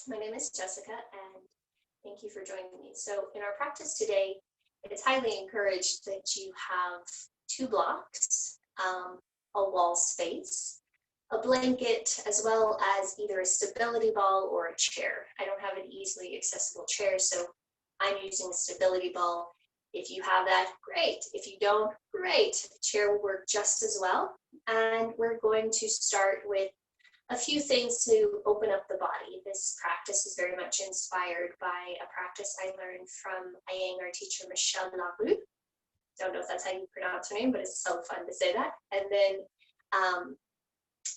My name is Jessica, and thank you for joining me. So in our practice today, it's highly encouraged that you have 2 blocks, a wall space, a blanket, as well as either a stability ball or a chair. I don't have an easily accessible chair, so I'm using a stability ball. If you have that, great. If you don't, great. The chair will work just as well. And we're going to start with a few things to open up the body. This practice is very much inspired by a practice I learned from our teacher, Michelle Larue. Don't know if that's how you pronounce her name, but it's so fun to say that. And then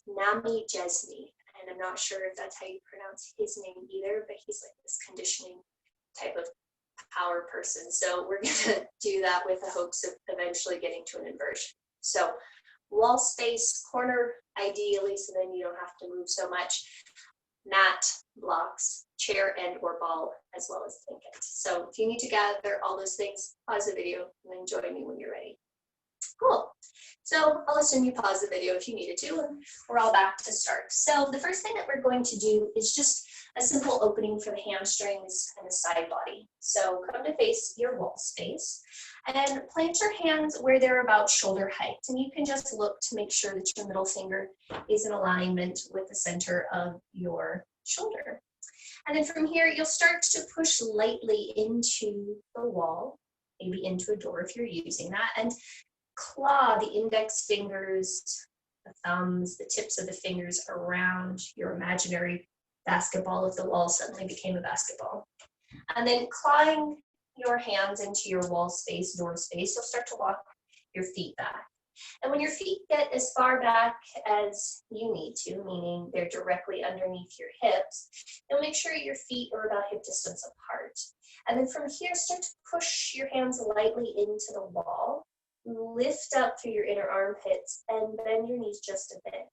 Naime Jezzney, and I'm not sure if that's how you pronounce his name either, but he's like this conditioning type of power person. So we're gonna do that with the hopes of eventually getting to an inversion. So wall space, corner ideally, so then you don't have to move so much. Mat, blocks, chair and or ball, as well as blanket. So if you need to gather all those things, pause the video and then join me when you're ready. Cool. So I'll assume you pause the video if you needed to, and we're all back to start. So the first thing that we're going to do is just a simple opening for the hamstrings and the side body. So come to face your wall space and plant your hands where they're about shoulder height. And you can just look to make sure that your middle finger is in alignment with the center of your shoulder. And then from here, you'll start to push lightly into the wall, maybe into a door if you're using that, and claw the index fingers, the thumbs, the tips of the fingers around your imaginary basketball if the wall suddenly became a basketball. And then clawing your hands into your wall space, door space, you'll start to walk your feet back. And when your feet get as far back as you need to, meaning they're directly underneath your hips, you'll make sure your feet are about hip distance apart. And then from here, start to push your hands lightly into the wall. Lift up through your inner armpits and bend your knees just a bit.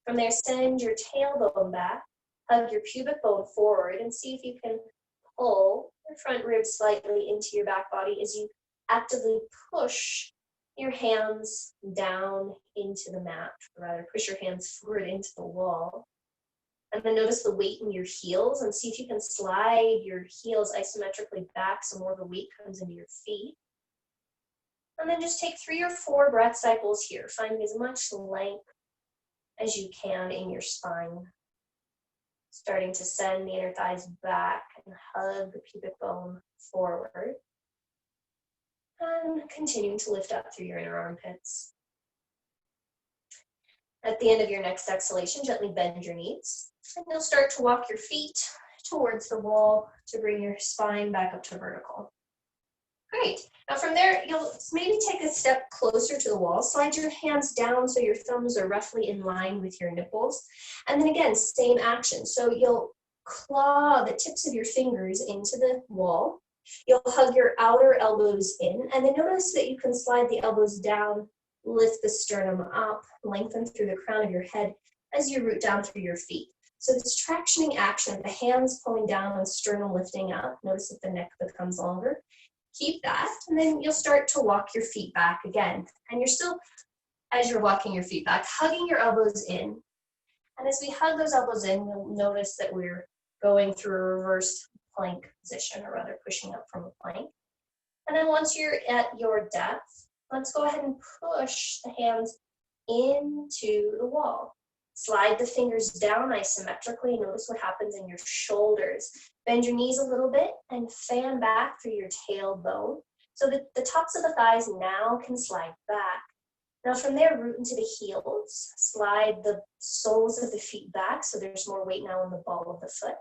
From there, send your tailbone back, hug your pubic bone forward, and see if you can pull your front ribs slightly into your back body as you actively push your hands down into the mat, or rather push your hands forward into the wall. And then notice the weight in your heels and see if you can slide your heels isometrically back so more of the weight comes into your feet. And then just take 3 or 4 breath cycles here, finding as much length as you can in your spine. Starting to send the inner thighs back and hug the pubic bone forward. And continuing to lift up through your inner armpits. At the end of your next exhalation, gently bend your knees. And you'll start to walk your feet towards the wall to bring your spine back up to vertical. Great. Now from there, you'll maybe take a step closer to the wall. Slide your hands down so your thumbs are roughly in line with your nipples. And then again, same action. So you'll claw the tips of your fingers into the wall. You'll hug your outer elbows in. And then notice that you can slide the elbows down, lift the sternum up, lengthen through the crown of your head as you root down through your feet. So this tractioning action, the hands pulling down and sternum lifting up. Notice that the neck becomes longer. Keep that, and then you'll start to walk your feet back again. And you're still, as you're walking your feet back, hugging your elbows in. And as we hug those elbows in, you'll notice that we're going through a reverse plank position, or rather pushing up from a plank. And then once you're at your depth, let's go ahead and push the hands into the wall. Slide the fingers down isometrically. Notice what happens in your shoulders. Bend your knees a little bit and fan back through your tailbone so that the tops of the thighs now can slide back. Now from there, root into the heels. Slide the soles of the feet back so there's more weight now on the ball of the foot.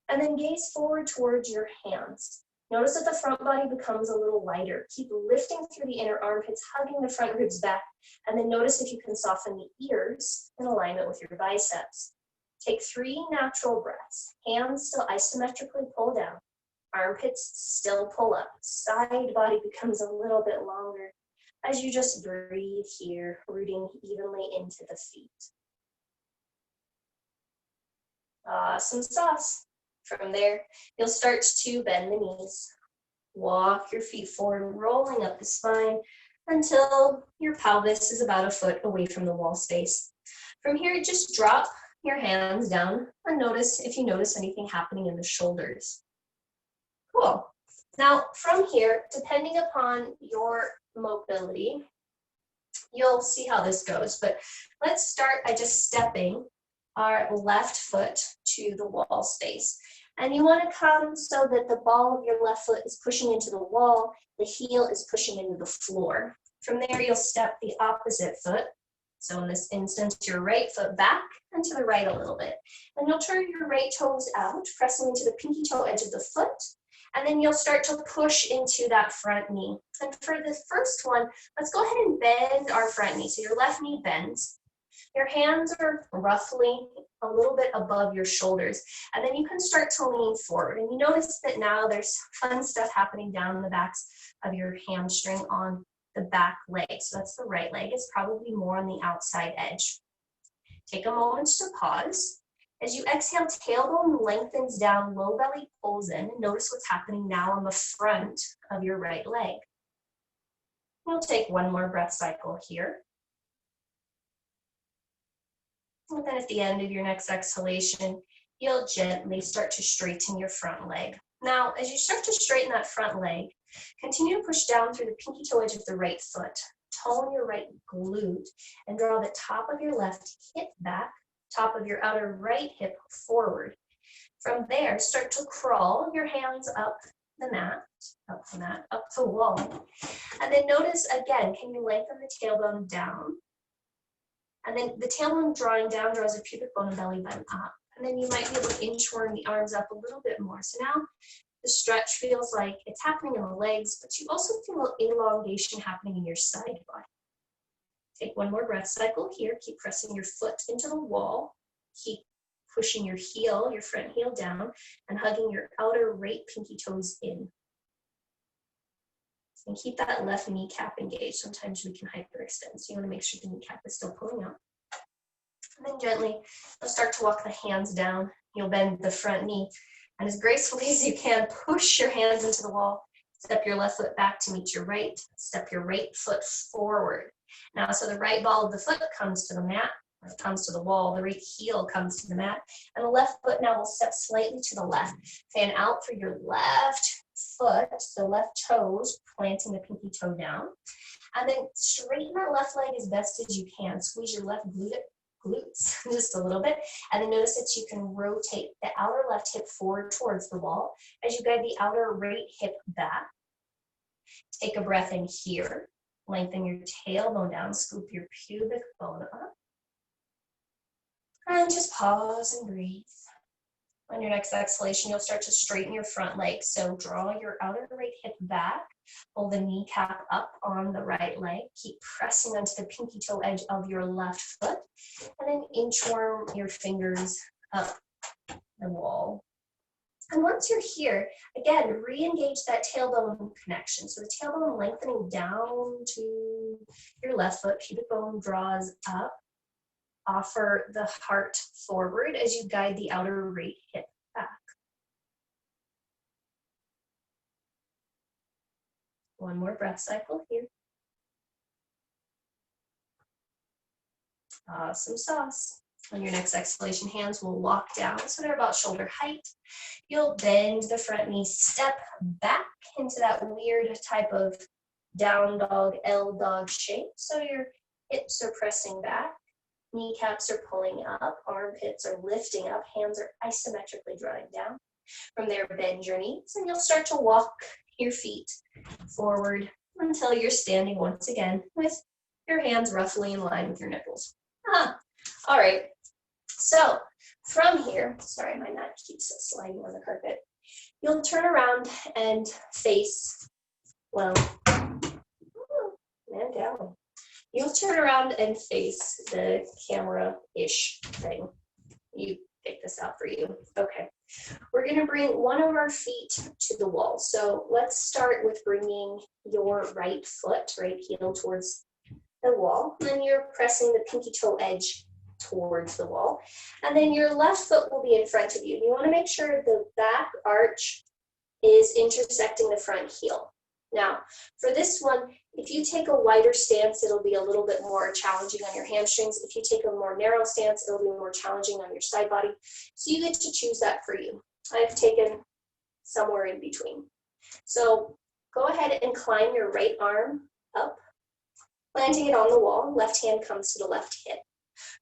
And then gaze forward towards your hands. Notice that the front body becomes a little lighter. Keep lifting through the inner armpits, hugging the front ribs back, and then notice if you can soften the ears in alignment with your biceps. Take 3 natural breaths. Hands still isometrically pull down. Armpits still pull up. Side body becomes a little bit longer as you just breathe here, rooting evenly into the feet. Awesome sauce. From there, you'll start to bend the knees. Walk your feet forward, rolling up the spine until your pelvis is about a foot away from the wall space. From here, just drop your hands down and notice if you notice anything happening in the shoulders. Cool. Now from here, depending upon your mobility, you'll see how this goes, but let's start by just stepping our left foot to the wall space. And you want to come so that the ball of your left foot is pushing into the wall, the heel is pushing into the floor. From there, you'll step the opposite foot. So in this instance, your right foot back and to the right a little bit. And you'll turn your right toes out, pressing into the pinky toe edge of the foot. And then you'll start to push into that front knee. And for the first one, let's go ahead and bend our front knee. So your left knee bends. Your hands are roughly a little bit above your shoulders. And then you can start to lean forward. And you notice that now there's fun stuff happening down the backs of your hamstring on the back leg. So that's the right leg. It's probably more on the outside edge. Take a moment to pause. As you exhale, tailbone lengthens down, low belly pulls in. Notice what's happening now on the front of your right leg. We'll take one more breath cycle here. And then at the end of your next exhalation, you'll gently start to straighten your front leg. Now, as you start to straighten that front leg, continue to push down through the pinky toe edge of the right foot. Tone your right glute and draw the top of your left hip back, top of your outer right hip forward. From there, start to crawl your hands up the mat, up the wall. And then notice again, can you lengthen the tailbone down? And then the tailbone drawing down draws the pubic bone and belly button up. And then you might be able to inchworm the arms up a little bit more. So now the stretch feels like it's happening in the legs, but you also feel elongation happening in your side body. Take one more breath cycle here. Keep pressing your foot into the wall. Keep pushing your heel, your front heel down, and hugging your outer right pinky toes in. And keep that left kneecap engaged. Sometimes we can hyperextend, so you want to make sure the kneecap is still pulling out. And then gently, you'll start to walk the hands down. You'll bend the front knee. And as gracefully as you can, push your hands into the wall. Step your left foot back to meet your right. Step your right foot forward. Now, so the right ball of the foot comes to the mat, or comes to the wall. The right heel comes to the mat. And the left foot now will step slightly to the left. Fan out for your left foot, so left toes, planting the pinky toe down. And then straighten that left leg as best as you can. Squeeze your left glutes just a little bit. And then notice that you can rotate the outer left hip forward towards the wall as you guide the outer right hip back. Take a breath in here. Lengthen your tailbone down, scoop your pubic bone up. And just pause and breathe. On your next exhalation, you'll start to straighten your front leg. So draw your outer right hip back, pull the kneecap up on the right leg, keep pressing onto the pinky toe edge of your left foot, and then inchworm your fingers up the wall. And once you're here, again, re-engage that tailbone connection. So the tailbone lengthening down to your left foot, pubic bone draws up. Offer the heart forward as you guide the outer right hip back. One more breath cycle here. Awesome sauce. On your next exhalation, hands will walk down so they're about shoulder height. You'll bend the front knee, step back into that weird type of down dog, L dog shape. So your hips are pressing back, kneecaps are pulling up, armpits are lifting up, hands are isometrically drawing down. From there, bend your knees and you'll start to walk your feet forward until you're standing once again with your hands roughly in line with your nipples. All right, so from here, sorry, my mat keeps sliding on the carpet. You'll turn around and face, well, man down. You'll turn around and face the camera-ish thing. You pick this out for you. Okay, we're gonna bring one of our feet to the wall. So let's start with bringing your right foot, right heel towards the wall. Then you're pressing the pinky toe edge towards the wall. And then your left foot will be in front of you. You wanna make sure the back arch is intersecting the front heel. Now, for this one, If you take a wider stance, it'll be a little bit more challenging on your hamstrings. If you take a more narrow stance, it'll be more challenging on your side body. So you get to choose that for you. I've taken somewhere in between. So go ahead and climb your right arm up, planting it on the wall. Left hand comes to the left hip.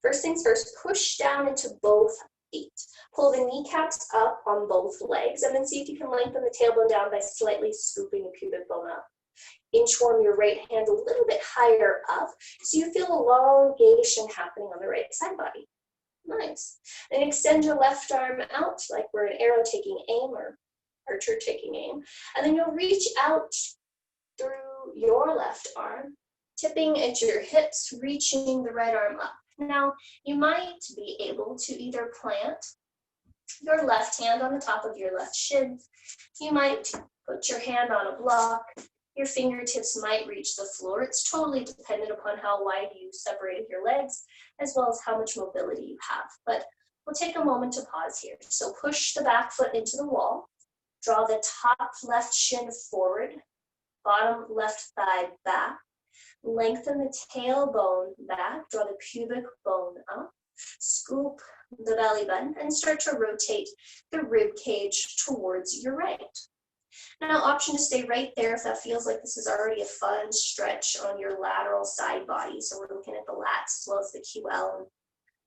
First things first, push down into both feet. Pull the kneecaps up on both legs, and then see if you can lengthen the tailbone down by slightly scooping the pubic bone up. Inchworm your right hand a little bit higher up so you feel elongation happening on the right side body. Nice. Then extend your left arm out like we're an arrow taking aim or archer taking aim. And then you'll reach out through your left arm, tipping at your hips, reaching the right arm up. Now, you might be able to either plant your left hand on the top of your left shin. You might put your hand on a block. Your fingertips might reach the floor. It's totally dependent upon how wide you separated your legs, as well as how much mobility you have. But we'll take a moment to pause here. So push the back foot into the wall. Draw the top left shin forward, bottom left thigh back. Lengthen the tailbone back, draw the pubic bone up, scoop the belly button, and start to rotate the rib cage towards your right. Now, option to stay right there if that feels like this is already a fun stretch on your lateral side body. So we're looking at the lats as well as the QL and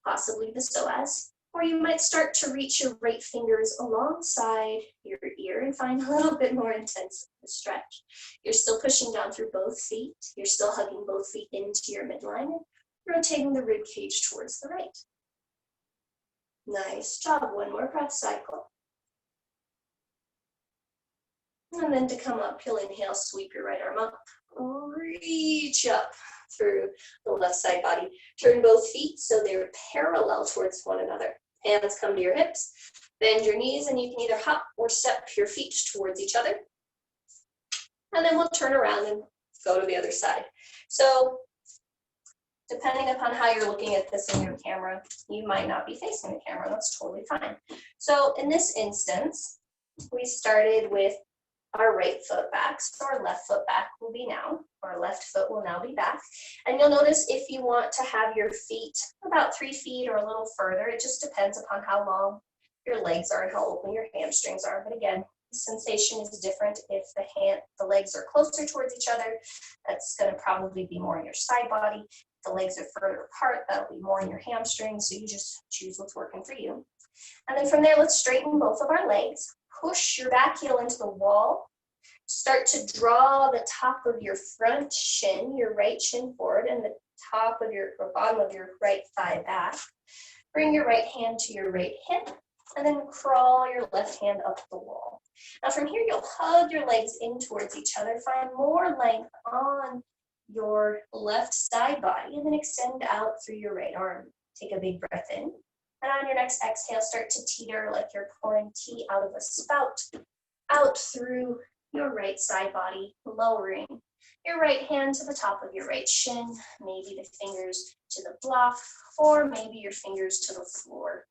possibly the psoas. Or you might start to reach your right fingers alongside your ear and find a little bit more intense stretch. You're still pushing down through both feet. You're still hugging both feet into your midline and rotating the rib cage towards the right. Nice job. One more breath cycle. And then to come up, you'll inhale, sweep your right arm up, reach up through the left side body. Turn both feet so they're parallel towards one another. Hands come to your hips, bend your knees, and you can either hop or step your feet towards each other. And then we'll turn around and go to the other side. So depending upon how you're looking at this in your camera, you might not be facing the camera. That's totally fine. So in this instance, we started with our right foot back, so our left foot back will be now, our left foot will now be back. And you'll notice if you want to have your feet about 3 feet or a little further, it just depends upon how long your legs are and how open your hamstrings are. But again, the sensation is different if the legs are closer towards each other. That's going to probably be more in your side body. If the legs are further apart, that'll be more in your hamstrings. So you just choose what's working for you. And then from there, let's straighten both of our legs. Push your back heel into the wall. Start to draw the top of your front shin, your right shin forward, and the top of your or bottom of your right thigh back. Bring your right hand to your right hip, and then crawl your left hand up the wall. Now from here, you'll hug your legs in towards each other. Find more length on your left side body, and then extend out through your right arm. Take a big breath in. And on your next exhale, start to teeter like you're pouring tea out of a spout, out through your right side body, lowering your right hand to the top of your right shin, maybe the fingers to the block, or maybe your fingers to the floor.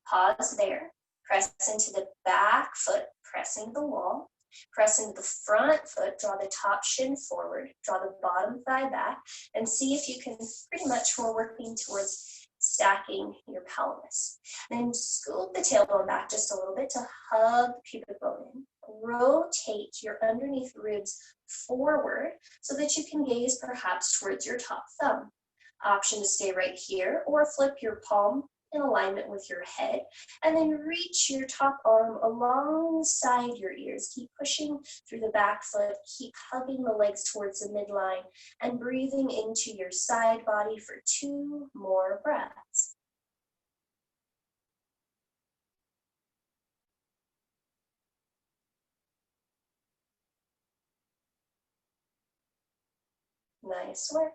Pause there. Press into the back foot, pressing the wall. Press into the front foot, draw the top shin forward, draw the bottom thigh back, and see if you can pretty much, we're working towards stacking your pelvis. Then scoop the tailbone back just a little bit to hug the pubic bone in. Rotate your underneath ribs forward so that you can gaze perhaps towards your top thumb. Option to stay right here or flip your palm in alignment with your head, and then reach your top arm alongside your ears. Keep pushing through the back foot, keep hugging the legs towards the midline, and breathing into your side body for 2 more breaths. Nice work.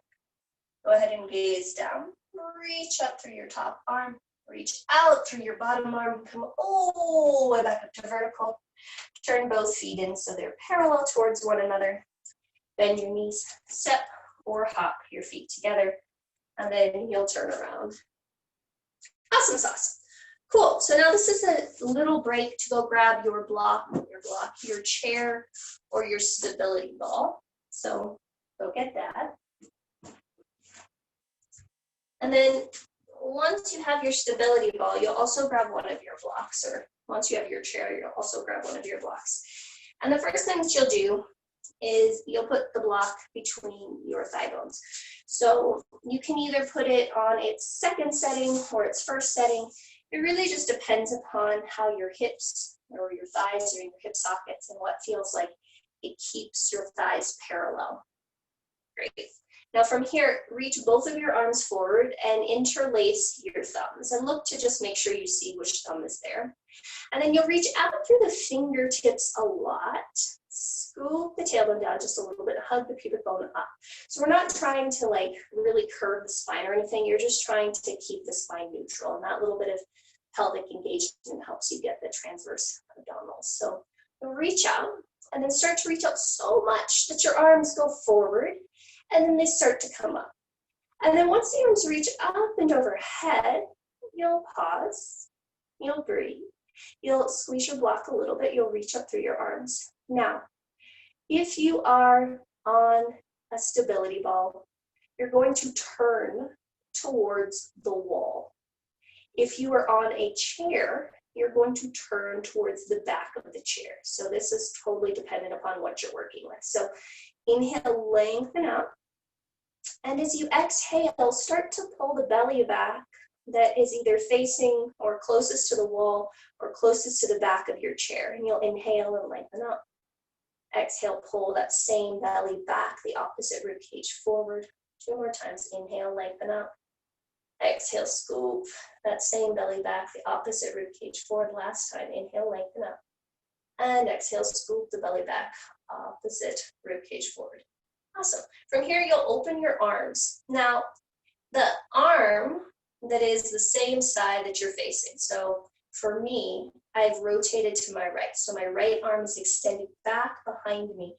Go ahead and gaze down. Reach up through your top arm. Reach out through your bottom arm. Come all the way back up to vertical. Turn both feet in so they're parallel towards one another. Bend your knees, step or hop your feet together, and then you'll turn around. Awesome sauce. Cool. So now this is a little break to go grab your chair, or your stability ball. So go get that. And then once you have your stability ball, you'll also grab one of your blocks, or once you have your chair, you'll also grab one of your blocks. And the first thing that you'll do is you'll put the block between your thigh bones. So you can either put it on its second setting or its first setting. It really just depends upon how your hips or your thighs or your hip sockets and what feels like it keeps your thighs parallel. Great. Now from here, reach both of your arms forward and interlace your thumbs and look to just make sure you see which thumb is there. And then you'll reach out through the fingertips a lot. Scoop the tailbone down just a little bit, hug the pubic bone up. So we're not trying to like really curve the spine or anything. You're just trying to keep the spine neutral, and that little bit of pelvic engagement helps you get the transverse abdominals. So you'll reach out and then start to reach out so much that your arms go forward and then they start to come up. And then once the arms reach up and overhead, you'll pause, you'll breathe, you'll squeeze your block a little bit, you'll reach up through your arms. Now, if you are on a stability ball, you're going to turn towards the wall. If you are on a chair, you're going to turn towards the back of the chair. So this is totally dependent upon what you're working with. So inhale, lengthen out. And as you exhale, start to pull the belly back that is either facing or closest to the wall or closest to the back of your chair. And you'll inhale and lengthen up. Exhale, pull that same belly back, the opposite rib cage forward. 2 more times. Inhale, lengthen up. Exhale, scoop that same belly back, the opposite rib cage forward. Last time. Inhale, lengthen up. And exhale, scoop the belly back, opposite rib cage forward. Awesome. From here, you'll open your arms. Now, the arm that is the same side that you're facing. So for me, I've rotated to my right. So my right arm is extended back behind me,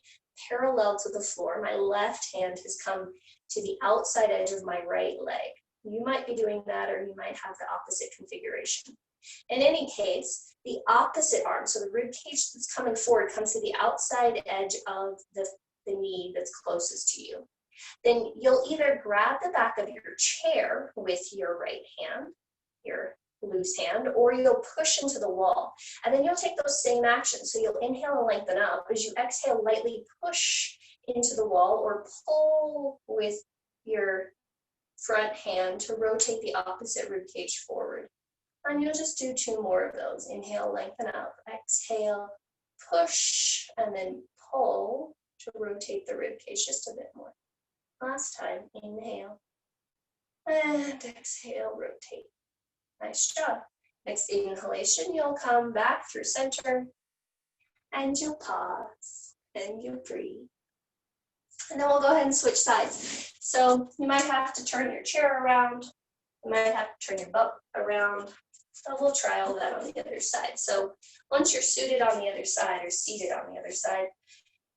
parallel to the floor. My left hand has come to the outside edge of my right leg. You might be doing that, or you might have the opposite configuration. In any case, the opposite arm, so the rib cage that's coming forward, comes to the outside edge of the knee that's closest to you. Then you'll either grab the back of your chair with your right hand, your loose hand, or you'll push into the wall. And then you'll take those same actions. So you'll inhale and lengthen up. As you exhale, lightly push into the wall or pull with your front hand to rotate the opposite rib cage forward. And you'll just do 2 more of those. Inhale, lengthen up. Exhale, push, and then pull to rotate the rib cage just a bit more. Last time, inhale, and exhale, rotate. Nice job. Next inhalation, you'll come back through center, and you'll pause, and you'll breathe. And then we'll go ahead and switch sides. So you might have to turn your chair around, you might have to turn your butt around. So we'll try all that on the other side. So once you're suited on the other side or seated on the other side,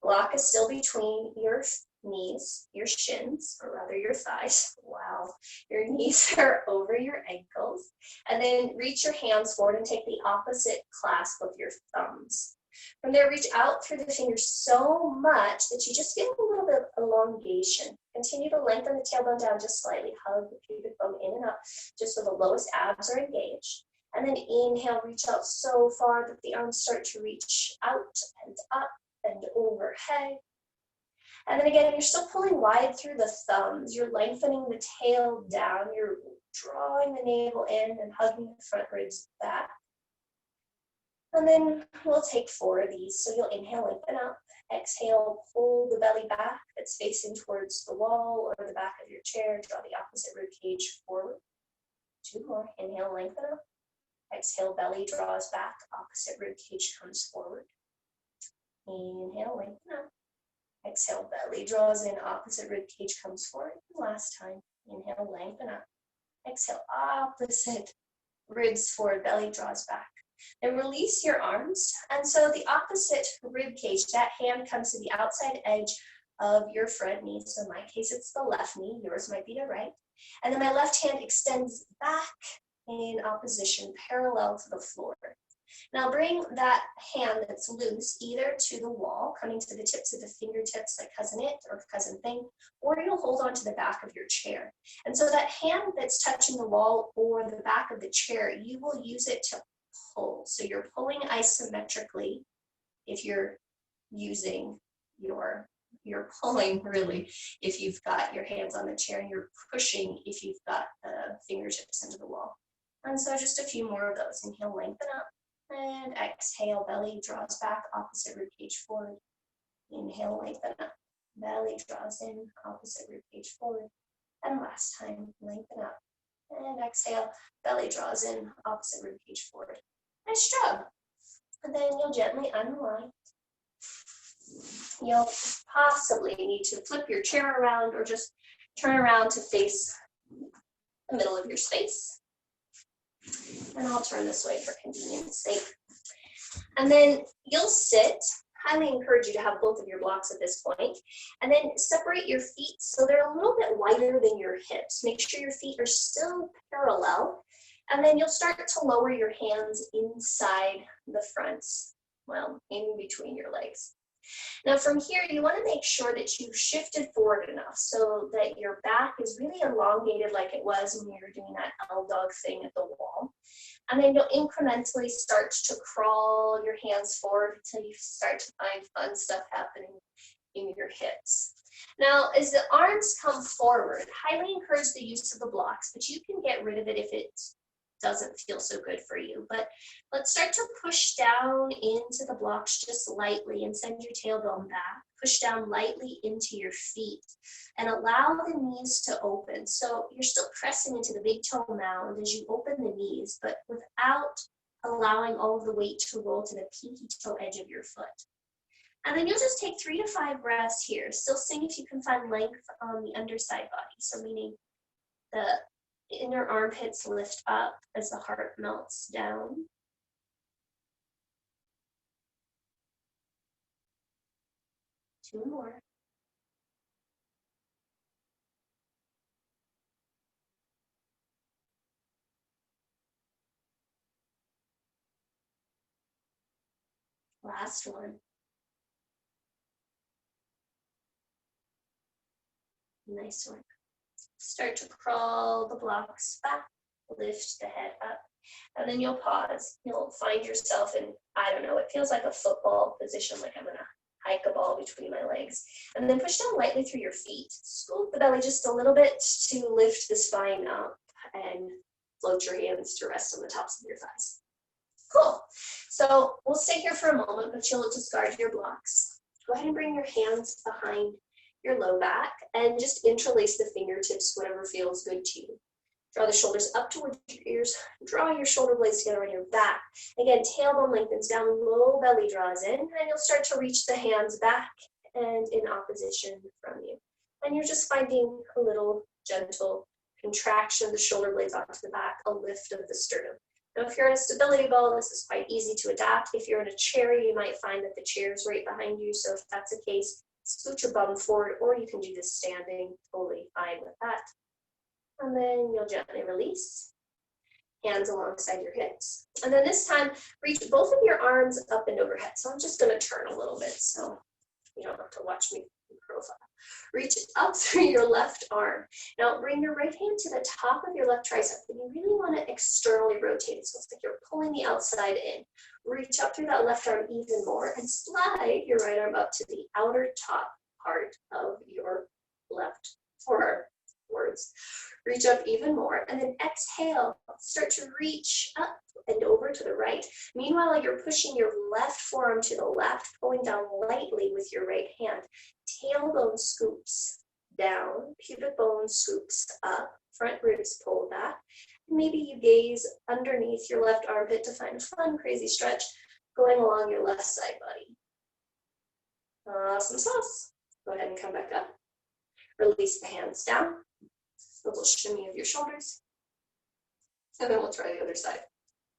block is still between your knees, your shins, or rather your thighs. Wow. Your knees are over your ankles. And then reach your hands forward and take the opposite clasp of your thumbs. From there, reach out through the fingers so much that you just get a little bit of elongation. Continue to lengthen the tailbone down just slightly. Hug the pubic bone in and up just so the lowest abs are engaged. And then inhale, reach out so far that the arms start to reach out and up and overhead. And then again, you're still pulling wide through the thumbs. You're lengthening the tail down. You're drawing the navel in and hugging the front ribs back. And then we'll take 4 of these. So you'll inhale, lengthen up. Exhale, pull the belly back that's facing towards the wall or the back of your chair. Draw the opposite rib cage forward. 2 more. Inhale, lengthen up. Exhale, belly draws back. Opposite rib cage comes forward. Inhale, lengthen up. Exhale, belly draws in. Opposite rib cage comes forward. Last time. Inhale, lengthen up. Exhale, opposite ribs forward. Belly draws back. Then release your arms. And so the opposite rib cage, that hand comes to the outside edge of your front knee. So in my case, it's the left knee. Yours might be the right. And then my left hand extends back in opposition, parallel to the floor. Now bring that hand that's loose either to the wall, coming to the tips of the fingertips like cousin it or cousin thing, or you'll hold on to the back of your chair. And so that hand that's touching the wall or the back of the chair, you will use it to pull. So you're pulling isometrically if you're using you're pulling really if you've got your hands on the chair, and you're pushing if you've got the fingertips into the wall. And so just a few more of those. Inhale, lengthen up, and exhale, belly draws back, opposite ribcage forward. Inhale, lengthen up, belly draws in, opposite ribcage forward. And last time, lengthen up, and exhale, belly draws in, opposite ribcage forward. Nice job. And then you'll gently unwind. You'll possibly need to flip your chair around or just turn around to face the middle of your space. And I'll turn this way for convenience sake. And then you'll sit. Highly encourage you to have both of your blocks at this point. And then separate your feet so they're a little bit wider than your hips. Make sure your feet are still parallel. And then you'll start to lower your hands inside the fronts, well, in between your legs. Now from here, you want to make sure that you've shifted forward enough so that your back is really elongated like it was when you were doing that L-dog thing at the wall. And then you'll incrementally start to crawl your hands forward until you start to find fun stuff happening in your hips. Now, as the arms come forward, highly encourage the use of the blocks, but you can get rid of it if it doesn't feel so good for you. But let's start to push down into the blocks just lightly and send your tailbone back. Push down lightly into your feet and allow the knees to open. So you're still pressing into the big toe mound as you open the knees, but without allowing all of the weight to roll to the pinky toe edge of your foot. And then you'll just take 3 to 5 breaths here. Still seeing if you can find length on the underside body. So meaning the inner armpits lift up as the heart melts down. Two more. Last one. Nice one. Start to crawl the blocks back, lift the head up, and then you'll pause. You'll find yourself in, I don't know, it feels like a football position, like I'm gonna hike a ball between my legs. And then push down lightly through your feet. Scoop the belly just a little bit to lift the spine up and float your hands to rest on the tops of your thighs. Cool. So we'll stay here for a moment, but you'll discard your blocks. Go ahead and bring your hands behind your low back and just interlace the fingertips, whatever feels good to you. Draw the shoulders up towards your ears. Draw your shoulder blades together on your back. Again, tailbone lengthens down, low belly draws in, and you'll start to reach the hands back and in opposition from you. And you're just finding a little gentle contraction of the shoulder blades onto the back, a lift of the sternum. Now, if you're in a stability ball, this is quite easy to adapt. If you're in a chair, you might find that the chair is right behind you. So if that's the case, scoot your bum forward, or you can do this standing, totally fine with that. And then you'll gently release, hands alongside your hips. And then this time, reach both of your arms up and overhead. So I'm just gonna turn a little bit so you don't have to watch me in profile. Reach up through your left arm. Now bring your right hand to the top of your left tricep, and you really wanna externally rotate it. So it's like you're pulling the outside in. Reach up through that left arm even more and slide your right arm up to the outer top part of your left forearm. Reach up even more, and then exhale, start to reach up and over to the right. Meanwhile, you're pushing your left forearm to the left, pulling down lightly with your right hand. Tailbone scoops down, pubic bone scoops up, front ribs pull back. Maybe you gaze underneath your left armpit to find a fun, crazy stretch going along your left side body. Awesome sauce. Go ahead and come back up. Release the hands down. A little shimmy of your shoulders. And then we'll try the other side.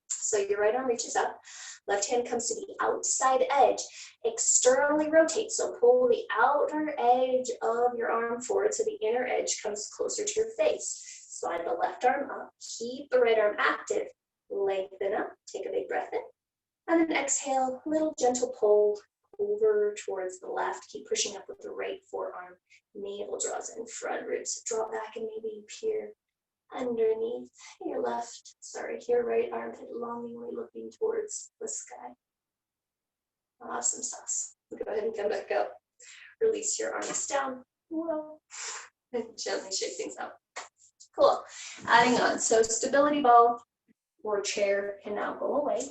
So your right arm reaches up. Left hand comes to the outside edge. Externally rotate. So pull the outer edge of your arm forward so the inner edge comes closer to your face. Slide the left arm up. Keep the right arm active. Lengthen up. Take a big breath in. And then exhale, little gentle pull over towards the left. Keep pushing up with the right forearm. Navel draws in, front ribs draw back, and maybe you peer underneath your your right armpit, longingly looking towards the sky. Awesome sauce. Go ahead and come back up. Release your arms down. Whoa. And gently shake things out. Cool. Adding on. So stability ball or chair can now go away.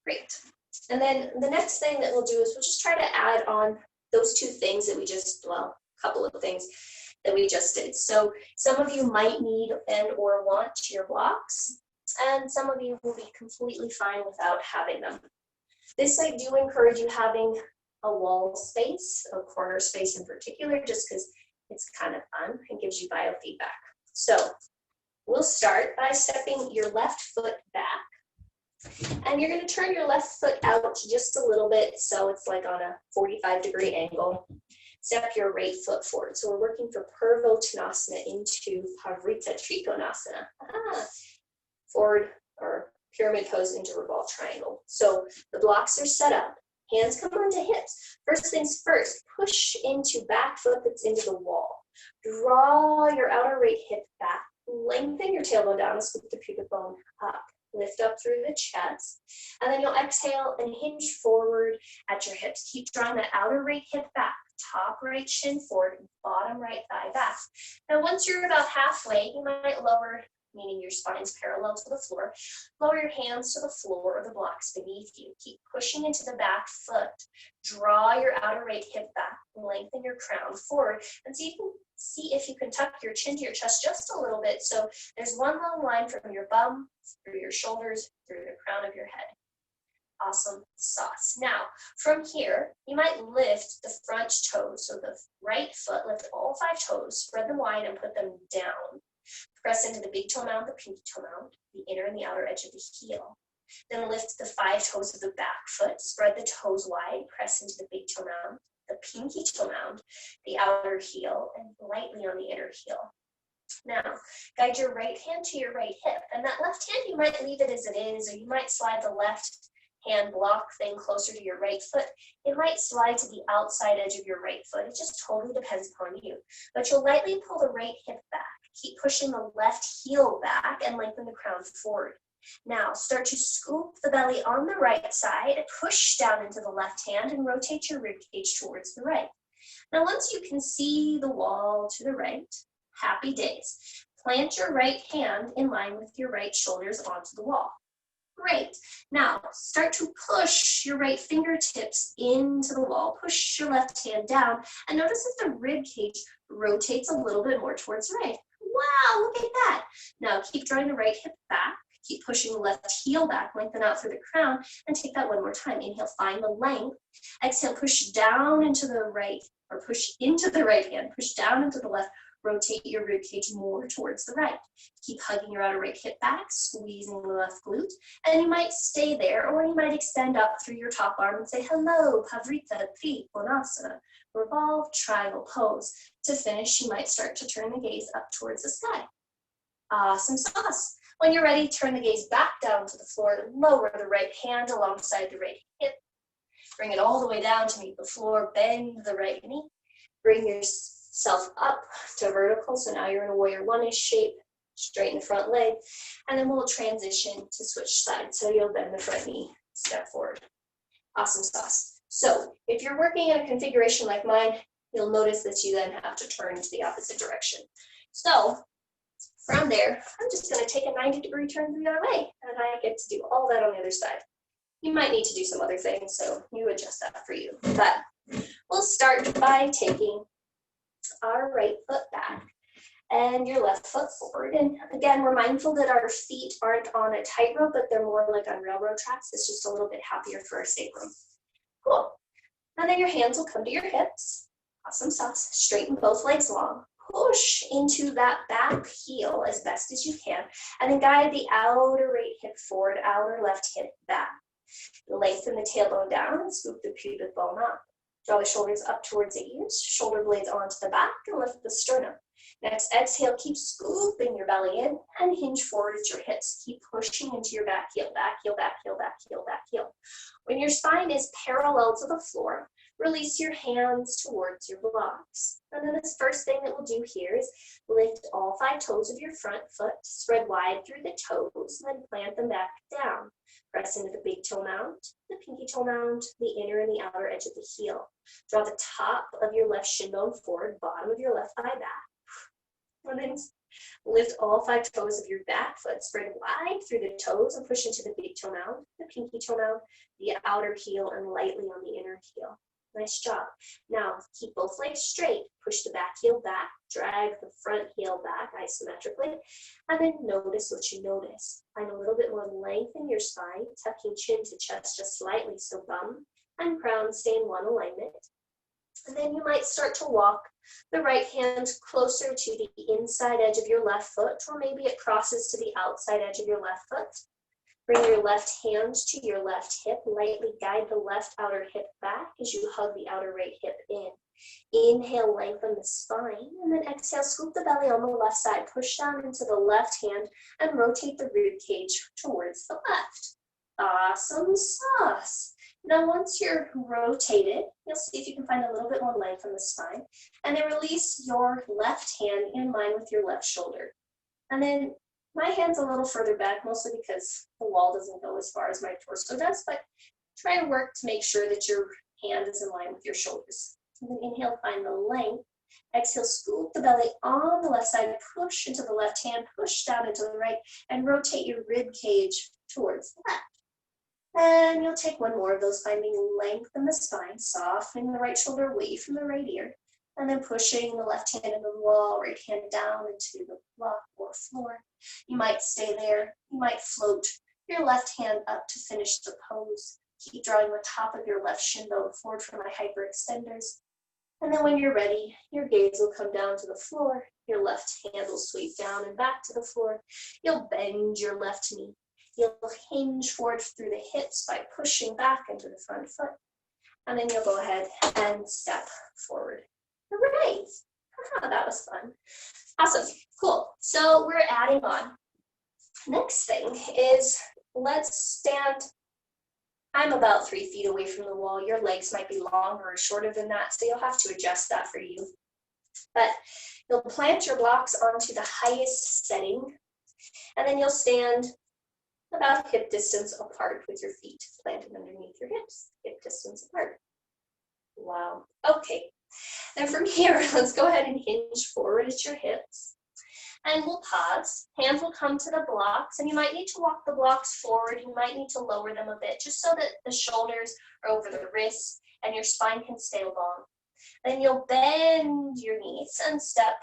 Great. And then the next thing that we'll do is we'll just try to add on those two things that we just, well, a couple of things that we just did. So some of you might need and or want your blocks, and some of you will be completely fine without having them. This, I do encourage you having a wall space, a corner space in particular, just because it's kind of fun and gives you biofeedback. So we'll start by stepping your left foot back. And you're going to turn your left foot out just a little bit, so it's like on a 45-degree angle. Step your right foot forward. So we're working for Purvottanasana into Parivrtta Trikonasana. Forward or pyramid pose into revolve triangle. So the blocks are set up. Hands come onto hips. First things first, push into back foot that's into the wall. Draw your outer right hip back. Lengthen your tailbone down and scoop the pubic bone up. Lift up through the chest, and then you'll exhale and hinge forward at your hips. Keep drawing that outer right hip back, top right shin forward, bottom right thigh back. Now, once you're about halfway, you might lower, meaning your spine's parallel to the floor, lower your hands to the floor or the blocks beneath you. Keep pushing into the back foot. Draw your outer right hip back, lengthen your crown forward, and see if you can tuck your chin to your chest just a little bit. So there's one long line from your bum, through your shoulders, through the crown of your head. Awesome sauce. Now, from here, you might lift the front toes. So the right foot, lift all 5 toes, spread them wide and put them down. Press into the big toe mound, the pinky toe mound, the inner and the outer edge of the heel. Then lift the 5 toes of the back foot, spread the toes wide, press into the big toe mound, the pinky toe mound, the outer heel, and lightly on the inner heel. Now, guide your right hand to your right hip, and that left hand, you might leave it as it is, or you might slide the left hand block thing closer to your right foot. It might slide to the outside edge of your right foot. It just totally depends upon you. But you'll lightly pull the right hip back. Keep pushing the left heel back and lengthen the crown forward. Now, start to scoop the belly on the right side, push down into the left hand, and rotate your rib cage towards the right. Now, once you can see the wall to the right, happy days. Plant your right hand in line with your right shoulders onto the wall. Great. Now, start to push your right fingertips into the wall. Push your left hand down, and notice if the rib cage rotates a little bit more towards the right. Wow, look at that. Now, keep drawing the right hip back. Keep pushing the left heel back, lengthen out through the crown, and take that one more time. Inhale, find the length. Exhale, push down into the right, or push into the right hand. Push down into the left. Rotate your rib cage more towards the right. Keep hugging your outer right hip back, squeezing the left glute, and you might stay there, or you might extend up through your top arm and say, hello, Parivrtta Trikonasana, revolve triangle pose. To finish, you might start to turn the gaze up towards the sky. Awesome sauce. When you're ready, turn the gaze back down to the floor, lower the right hand alongside the right hip. Bring it all the way down to meet the floor, bend the right knee. Bring yourself up to vertical, so now you're in a warrior one-ish shape. Straighten the front leg, and then we'll transition to switch sides. So you'll bend the front knee, step forward. Awesome sauce. So if you're working in a configuration like mine, you'll notice that you then have to turn to the opposite direction. So from there, I'm just going to take a 90-degree turn the other way, and I get to do all that on the other side. You might need to do some other things, so you adjust that for you. But we'll start by taking our right foot back and your left foot forward. And again, we're mindful that our feet aren't on a tightrope, but they're more like on railroad tracks. It's just a little bit happier for our sacrum. Cool. And then your hands will come to your hips. Awesome sauce. Straighten both legs long. Push into that back heel as best as you can, and then guide the outer right hip forward, outer left hip back. Lengthen the tailbone down and scoop the pubic bone up. Draw the shoulders up towards the ears, shoulder blades onto the back, and lift the sternum. Next, exhale, keep scooping your belly in and hinge forward at your hips. Keep pushing into your back heel, back heel, back heel, back heel, back heel. When your spine is parallel to the floor, release your hands towards your blocks. And then this first thing that we'll do here is lift all 5 toes of your front foot, spread wide through the toes, and then plant them back down. Press into the big toe mount, the pinky toe mount, the inner and the outer edge of the heel. Draw the top of your left shin bone forward, bottom of your left thigh back. And then lift all 5 toes of your back foot, spread wide through the toes and push into the big toe mount, the pinky toe mount, the outer heel, and lightly on the inner heel. Nice job. Now keep both legs straight. Push the back heel back, drag the front heel back isometrically, and then notice what you notice. Find a little bit more length in your spine, tucking chin to chest just slightly so bum and crown stay in one alignment. And then you might start to walk the right hand closer to the inside edge of your left foot, or maybe it crosses to the outside edge of your left foot. Bring your left hand to your left hip. Lightly guide the left outer hip back as you hug the outer right hip in. Inhale, lengthen the spine, and then exhale, scoop the belly on the left side. Push down into the left hand and rotate the rib cage towards the left. Awesome sauce. Now, once you're rotated, you'll see if you can find a little bit more length in the spine. And then release your left hand in line with your left shoulder. And then my hand's a little further back, mostly because the wall doesn't go as far as my torso does, but try to work to make sure that your hand is in line with your shoulders. And then inhale, find the length. Exhale, scoop the belly on the left side, push into the left hand, push down into the right, and rotate your rib cage towards the left. And you'll take one more of those, finding length in the spine, softening the right shoulder away from the right ear, and then pushing the left hand into the wall, right hand down into the block or floor. You might stay there. You might float your left hand up to finish the pose. Keep drawing the top of your left shin bone forward for my hyperextenders. And then when you're ready, your gaze will come down to the floor. Your left hand will sweep down and back to the floor. You'll bend your left knee. You'll hinge forward through the hips by pushing back into the front foot. And then you'll go ahead and step forward. All right. That was fun. Awesome. Cool. So we're adding on. Next thing is let's stand. I'm about 3 feet away from the wall. Your legs might be longer or shorter than that, so you'll have to adjust that for you. But you'll plant your blocks onto the highest setting, and then you'll stand about hip distance apart with your feet planted underneath your hips, hip distance apart. Wow. Okay. Then from here, let's go ahead and hinge forward at your hips. And we'll pause. Hands will come to the blocks, and you might need to walk the blocks forward. You might need to lower them a bit, just so that the shoulders are over the wrists and your spine can stay long. Then you'll bend your knees and step.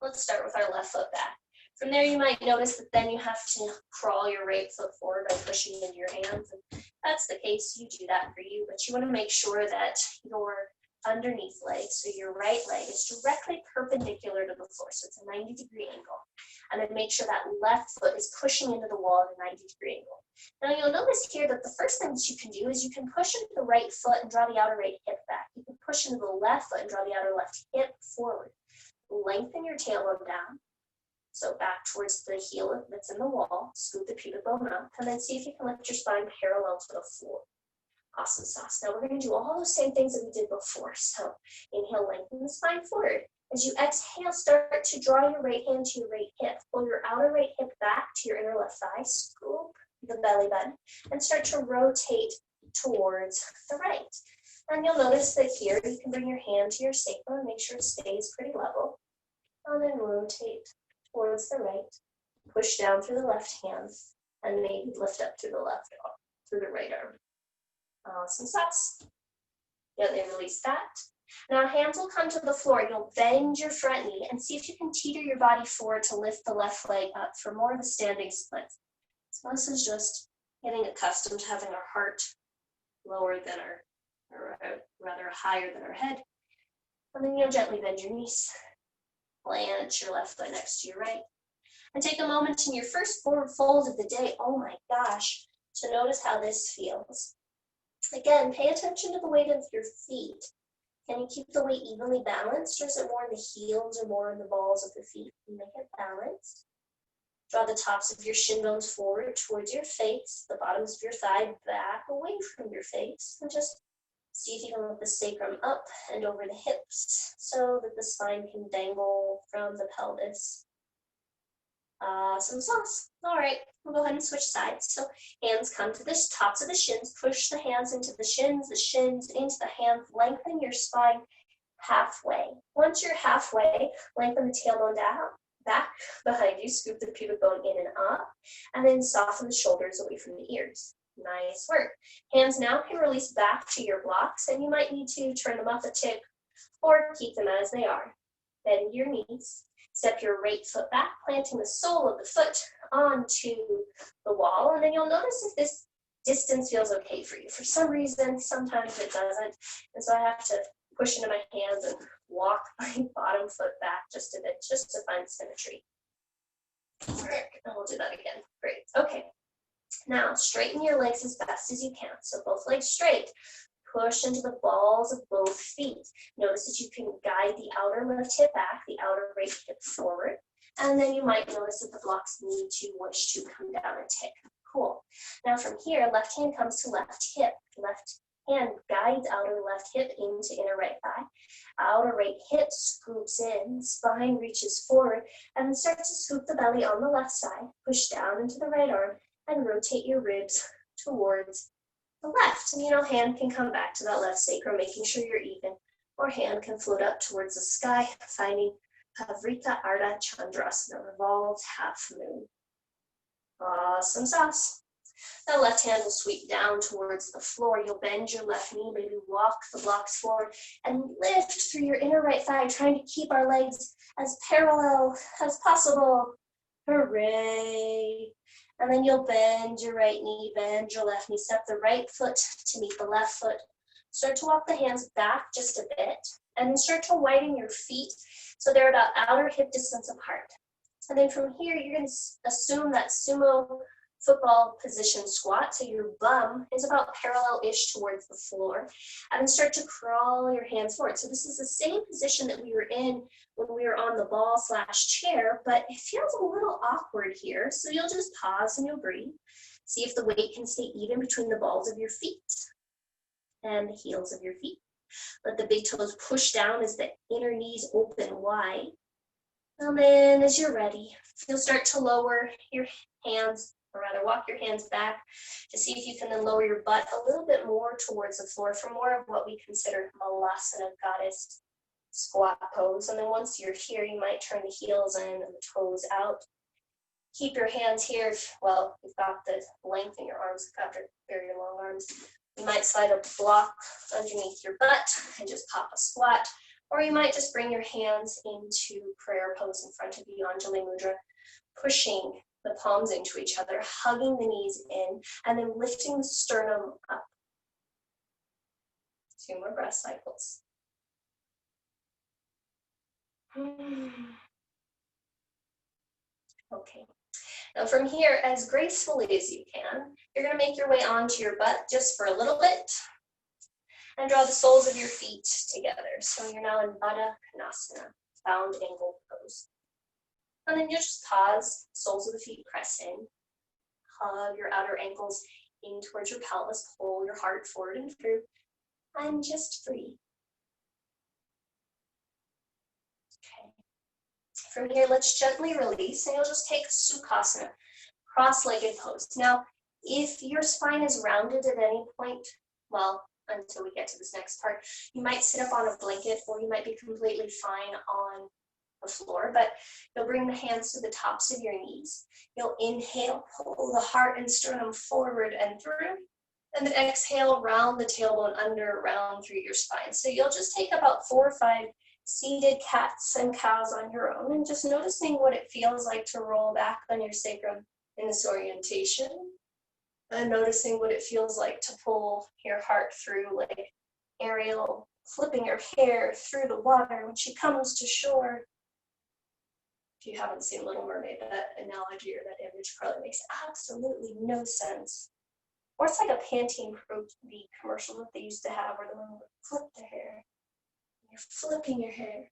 Let's start with our left foot back. From there, you might notice that then you have to crawl your right foot forward by pushing into your hands. And if that's the case, you do that for you, but you want to make sure that your underneath leg, so your right leg, is directly perpendicular to the floor, so it's a 90-degree angle. And then make sure that left foot is pushing into the wall at a 90-degree angle. Now you'll notice here that the first thing that you can do is you can push into the right foot and draw the outer right hip back. You can push into the left foot and draw the outer left hip forward. Lengthen your tailbone down, so back towards the heel that's in the wall. Scoop the pubic bone up, and then see if you can lift your spine parallel to the floor. Awesome sauce. Now we're going to do all those same things that we did before. So inhale, lengthen the spine forward. As you exhale, start to draw your right hand to your right hip. Pull your outer right hip back to your inner left thigh. Scoop the belly button and start to rotate towards the right. And you'll notice that here you can bring your hand to your sacrum and make sure it stays pretty level. And then rotate towards the right. Push down through the left hand and maybe lift up through the left arm, through the right arm. Awesome sauce. Gently release that. Now hands will come to the floor. You'll bend your front knee and see if you can teeter your body forward to lift the left leg up for more of a standing split. So this is just getting accustomed to having our heart lower than or rather higher than our head. And then you'll gently bend your knees. Plant your left foot next to your right. And take a moment in your first forward fold of the day, oh my gosh, to notice how this feels. Again, pay attention to the weight of your feet. Can you keep the weight evenly balanced, or is it more in the heels or more in the balls of the feet? You make it balanced. Draw the tops of your shin bones forward towards your face, the bottoms of your thigh back away from your face, and just see if you can lift the sacrum up and over the hips so that the spine can dangle from the pelvis. Awesome sauce. All right, we'll go ahead and switch sides. So hands come to the tops of the shins. Push the hands into the shins into the hands. Lengthen your spine halfway. Once you're halfway, lengthen the tailbone down, back behind you. Scoop the pubic bone in and up, and then soften the shoulders away from the ears. Nice work. Hands now can release back to your blocks, and you might need to turn them up a tick or keep them as they are. Bend your knees. Step your right foot back, planting the sole of the foot onto the wall, and then you'll notice if this distance feels okay for you. For some reason, sometimes it doesn't, and so I have to push into my hands and walk my bottom foot back just a bit, just to find symmetry. And we'll do that again. Great. Okay. Now, straighten your legs as best as you can. So both legs straight. Push into the balls of both feet. Notice that you can guide the outer left hip back, the outer right hip forward. And then you might notice that the blocks need to wish to come down a tick. Cool. Now from here, left hand comes to left hip. Left hand guides outer left hip into inner right thigh. Outer right hip scoops in, spine reaches forward, and then start to scoop the belly on the left side. Push down into the right arm and rotate your ribs towards the left. And hand can come back to that left sacrum, making sure you're even, or hand can float up towards the sky, finding Pavrita Ardha Chandrasana, revolved half moon. Awesome sauce. Now left hand will sweep down towards the floor. You'll bend your left knee, maybe walk the blocks forward and lift through your inner right thigh, trying to keep our legs as parallel as possible. Hooray. And then you'll bend your right knee, bend your left knee, step the right foot to meet the left foot. Start to walk the hands back just a bit, and then start to widen your feet so they're about outer hip distance apart. And then from here, you're going to assume that sumo football position squat, so your bum is about parallel-ish towards the floor, and then start to crawl your hands forward. So this is the same position that we were in when we were on the ball/chair, but it feels a little awkward here, so you'll just pause and you'll breathe. See if the weight can stay even between the balls of your feet and the heels of your feet. Let the big toes push down as the inner knees open wide. And then as you're ready, you'll start to lower your hands, or rather walk your hands back to see if you can then lower your butt a little bit more towards the floor for more of what we consider malasana, goddess squat pose. And then once you're here, you might turn the heels in and the toes out. Keep your hands here. Well, you've got the length in your arms, you've got very long arms. You might slide a block underneath your butt and just pop a squat. Or you might just bring your hands into prayer pose in front of you, Anjali Mudra, pushing the palms into each other, hugging the knees in, and then lifting the sternum up. 2 more breath cycles. Okay. Now from here, as gracefully as you can, you're going to make your way onto your butt just for a little bit, and draw the soles of your feet together. So you're now in Baddha Konasana, bound angle pose. And then you just pause, soles of the feet press in, hug your outer ankles in towards your pelvis, pull your heart forward and through, and just breathe. Okay. From here, let's gently release, and you'll just take Sukhasana, cross-legged pose. Now, if your spine is rounded at any point, well, until we get to this next part, you might sit up on a blanket, or you might be completely fine on the floor, but you'll bring the hands to the tops of your knees. You'll inhale, pull the heart and sternum forward and through, and then exhale, round the tailbone under, round through your spine. So you'll just take about 4 or 5 seated cats and cows on your own, and just noticing what it feels like to roll back on your sacrum in this orientation, and noticing what it feels like to pull your heart through, like Ariel flipping her hair through the water when she comes to shore. If you haven't seen Little Mermaid, that analogy or that image probably makes absolutely no sense. Or it's like a Pantene Pro V commercial that they used to have where the woman would flip their hair. You're flipping your hair.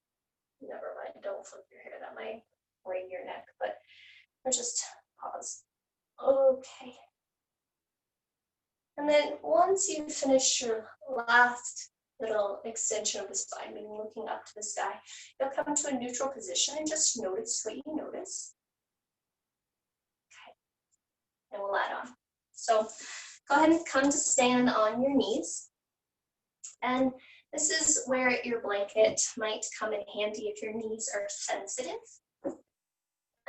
Never mind, don't flip your hair. That might break your neck, but or just pause. Okay. And then once you finish your last little extension of the spine, meaning looking up to the sky, you'll come to a neutral position and just notice what you notice. Okay. And we'll add on. So go ahead and come to stand on your knees. And this is where your blanket might come in handy if your knees are sensitive.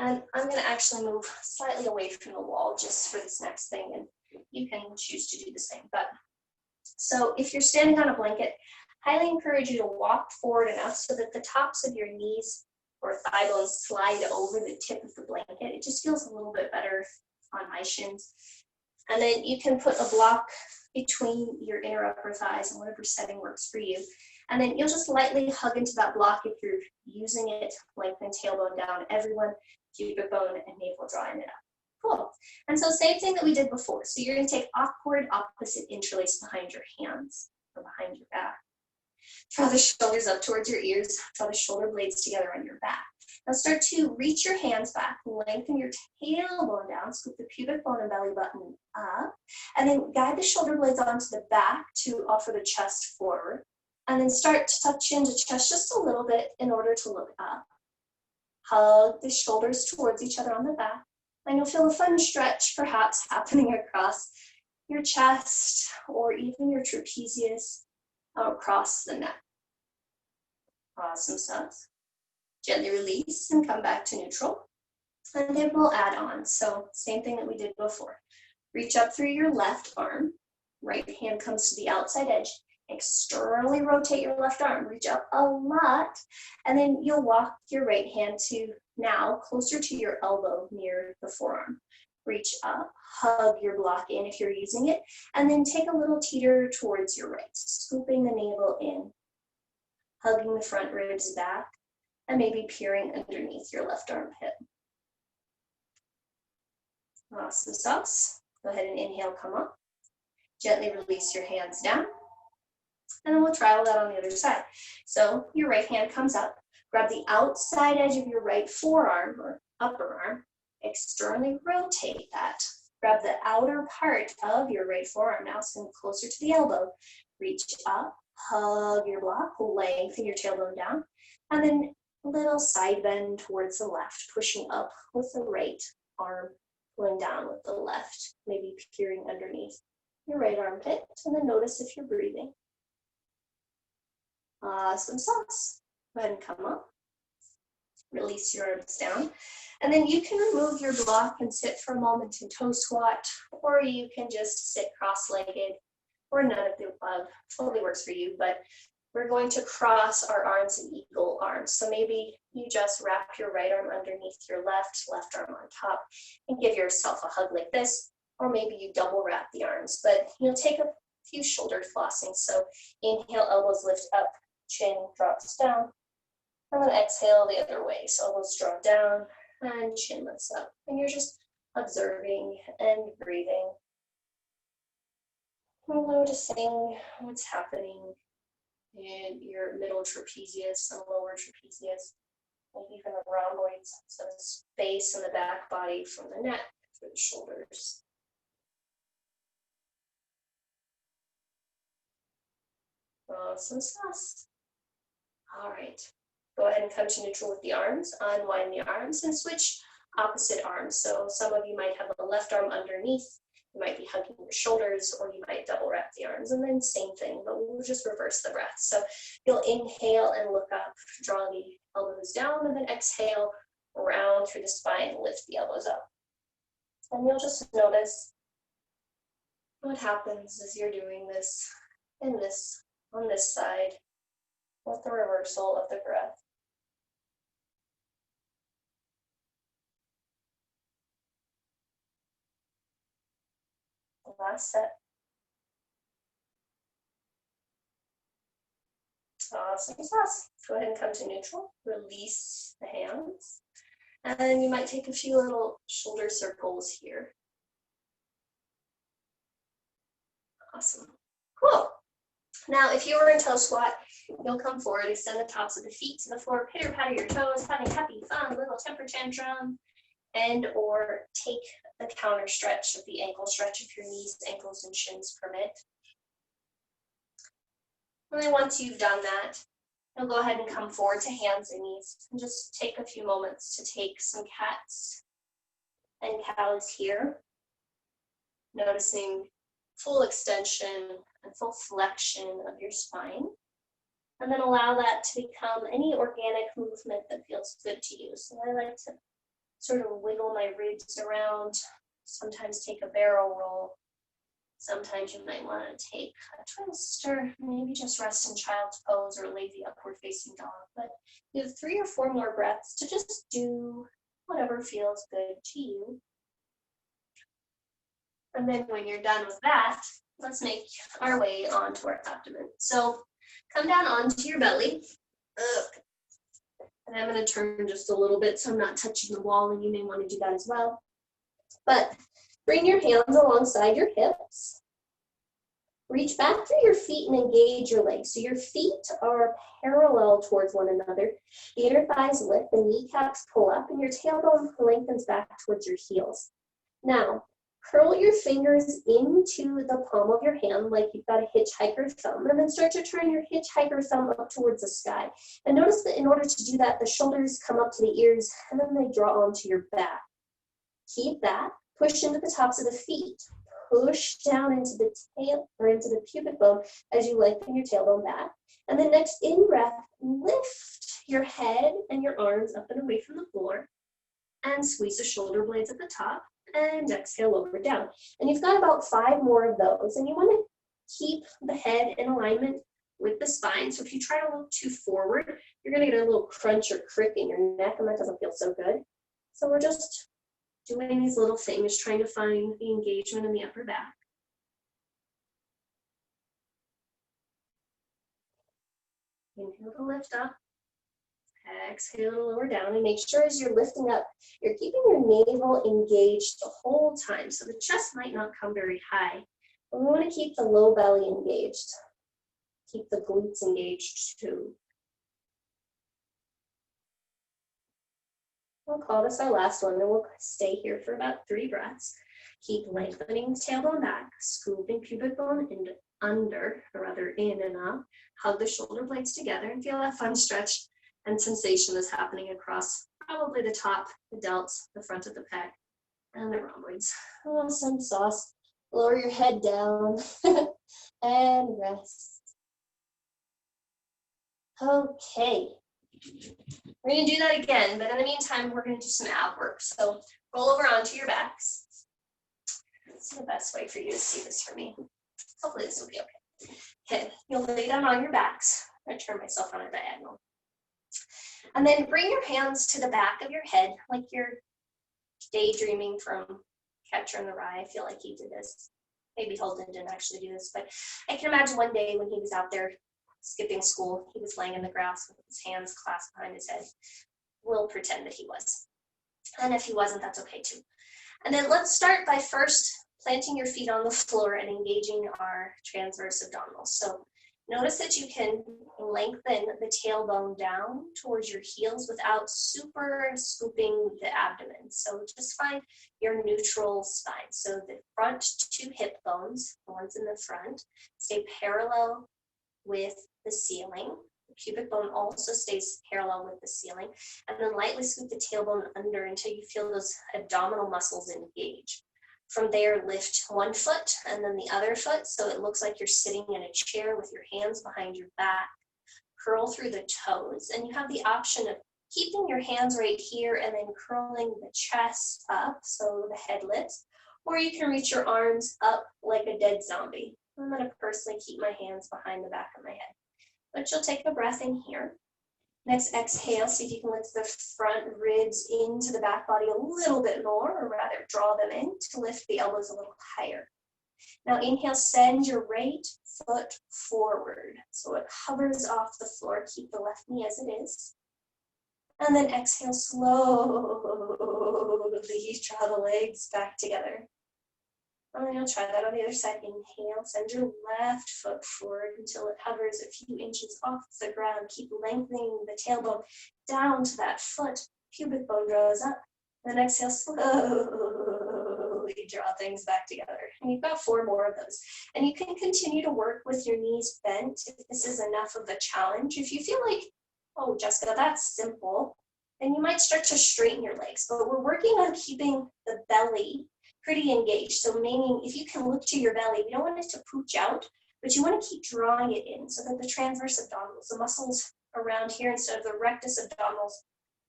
And I'm going to actually move slightly away from the wall just for this next thing, and you can choose to do the same. But so if you're standing on a blanket, highly encourage you to walk forward enough so that the tops of your knees or thigh bones slide over the tip of the blanket. It just feels a little bit better on my shins. And then you can put a block between your inner upper thighs and whatever setting works for you. And then you'll just lightly hug into that block if you're using it, lengthen tailbone down, everyone, pubic bone and navel drawing it up. Cool. And so same thing that we did before. So you're going to take awkward opposite interlace behind your hands or behind your back. Draw the shoulders up towards your ears. Draw the shoulder blades together on your back. Now start to reach your hands back, lengthen your tailbone down, scoop the pubic bone and belly button up, and then guide the shoulder blades onto the back to offer the chest forward. And then start to tuck chin to chest just a little bit in order to look up. Hug the shoulders towards each other on the back. And you'll feel a fun stretch perhaps happening across your chest or even your trapezius across the neck. Awesome sauce. Gently release and come back to neutral. And then we'll add on. So same thing that we did before. Reach up through your left arm. Right hand comes to the outside edge. Externally rotate your left arm. Reach up a lot. And then you'll walk your right hand to now closer to your elbow near the forearm. Reach up, hug your block in if you're using it, and then take a little teeter towards your right, scooping the navel in, hugging the front ribs back, and maybe peering underneath your left armpit. Awesome sauce. Go ahead and inhale, come up. Gently release your hands down. And then we'll try all that on the other side. So your right hand comes up. Grab the outside edge of your right forearm or upper arm. Externally rotate that. Grab the outer part of your right forearm now, so closer to the elbow. Reach up, hug your block, lengthen your tailbone down, and then a little side bend towards the left, pushing up with the right arm, pulling down with the left, maybe peering underneath your right armpit, and then notice if you're breathing. Awesome sauce. Go ahead and come up. Release your arms down. And then you can remove your block and sit for a moment in toe squat, or you can just sit cross-legged, or none of the above. Totally works for you, but we're going to cross our arms in eagle arms. So maybe you just wrap your right arm underneath your left arm on top, and give yourself a hug like this, or maybe you double wrap the arms, but you'll take a few shoulder flossings. So inhale, elbows lift up, chin drops down, and then exhale the other way. So elbows drop down and chin lifts up. And you're just observing and breathing. And noticing what's happening in your middle trapezius and lower trapezius, and even the rhomboids, so space in the back body from the neck through the shoulders. Awesome sauce. All right. Go ahead and come to neutral with the arms, unwind the arms, and switch opposite arms. So some of you might have the left arm underneath, you might be hugging your shoulders, or you might double wrap the arms, and then same thing, but we'll just reverse the breath. So you'll inhale and look up, draw the elbows down, and then exhale, round through the spine, lift the elbows up. And you'll just notice what happens as you're doing this and this on this side with the reversal of the breath. Last set. Awesome sauce. Go ahead and come to neutral. Release the hands. And then you might take a few little shoulder circles here. Awesome. Cool. Now, if you were in toe squat, you'll come forward, extend the tops of the feet to the floor, pitter patter your toes, having a happy, fun little temper tantrum, and or take the counter stretch of the ankle stretch if your knees, ankles, and shins permit. And then once you've done that, you'll go ahead and come forward to hands and knees and just take a few moments to take some cats and cows here, noticing full extension and full flexion of your spine. And then allow that to become any organic movement that feels good to you. So I like to sort of wiggle my ribs around, sometimes take a barrel roll. Sometimes you might want to take a twist or maybe just rest in child's pose or lazy upward facing dog. But you have 3 or 4 more breaths to just do whatever feels good to you. And then when you're done with that, let's make our way onto our abdomen. So come down onto your belly. And I'm going to turn just a little bit so I'm not touching the wall, and you may want to do that as well. But bring your hands alongside your hips. Reach back through your feet and engage your legs. So your feet are parallel towards one another. The inner thighs lift, the kneecaps pull up, and your tailbone lengthens back towards your heels. Now, curl your fingers into the palm of your hand like you've got a hitchhiker thumb, and then start to turn your hitchhiker thumb up towards the sky. And notice that in order to do that, the shoulders come up to the ears, and then they draw onto your back. Keep that. Push into the tops of the feet. Push down into the tail or into the pubic bone as you lengthen your tailbone back. And then next in-breath, lift your head and your arms up and away from the floor, and squeeze the shoulder blades at the top. And exhale over down. And you've got about 5 more of those. And you want to keep the head in alignment with the spine. So if you try to look too forward, you're going to get a little crunch or crick in your neck, and that doesn't feel so good. So we're just doing these little things, trying to find the engagement in the upper back. Inhale to lift up. Exhale to lower down, and make sure as you're lifting up, you're keeping your navel engaged the whole time. So the chest might not come very high, but we want to keep the low belly engaged. Keep the glutes engaged too. We'll call this our last one, and we'll stay here for about 3 breaths. Keep lengthening the tailbone back, scooping pubic bone into under, or rather in and up. Hug the shoulder blades together and feel that fun stretch and sensation is happening across probably the top, the delts, the front of the pec, and the rhomboids. Awesome sauce. Lower your head down and rest. Okay. We're going to do that again, but in the meantime, we're going to do some ab work. So roll over onto your backs. That's the best way for you to see this for me. Hopefully this will be okay. Okay, you'll lay down on your backs. I'm going to turn myself on a diagonal. And then bring your hands to the back of your head like you're daydreaming from Catcher in the Rye. I feel like he did this. Maybe Holden didn't actually do this, but I can imagine one day when he was out there skipping school, he was laying in the grass with his hands clasped behind his head. We'll pretend that he was. And if he wasn't, that's okay too. And then let's start by first planting your feet on the floor and engaging our transverse abdominals. So notice that you can lengthen the tailbone down towards your heels without super scooping the abdomen. So just find your neutral spine. So the front 2 hip bones, the ones in the front, stay parallel with the ceiling. The pubic bone also stays parallel with the ceiling. And then lightly scoop the tailbone under until you feel those abdominal muscles engage. From there, lift one foot and then the other foot so it looks like you're sitting in a chair with your hands behind your back. Curl through the toes, and you have the option of keeping your hands right here and then curling the chest up so the head lifts, or you can reach your arms up like a dead zombie. I'm going to personally keep my hands behind the back of my head. But you'll take a breath in here. Next, exhale, see if you can lift the front ribs into the back body a little bit more, or rather draw them in to lift the elbows a little higher. Now inhale, send your right foot forward so it hovers off the floor. Keep the left knee as it is. And then exhale, slowly draw the legs back together. And then you'll try that on the other side. Inhale, send your left foot forward until it hovers a few inches off the ground. Keep lengthening the tailbone down to that foot. Pubic bone draws up. Then exhale, slowly draw things back together. And you've got 4 more of those. And you can continue to work with your knees bent if this is enough of a challenge. If you feel like, oh, Jessica, that's simple, then you might start to straighten your legs. But we're working on keeping the belly pretty engaged. So meaning if you can look to your belly, we don't want it to pooch out, but you want to keep drawing it in so that the transverse abdominals, the muscles around here instead of the rectus abdominals,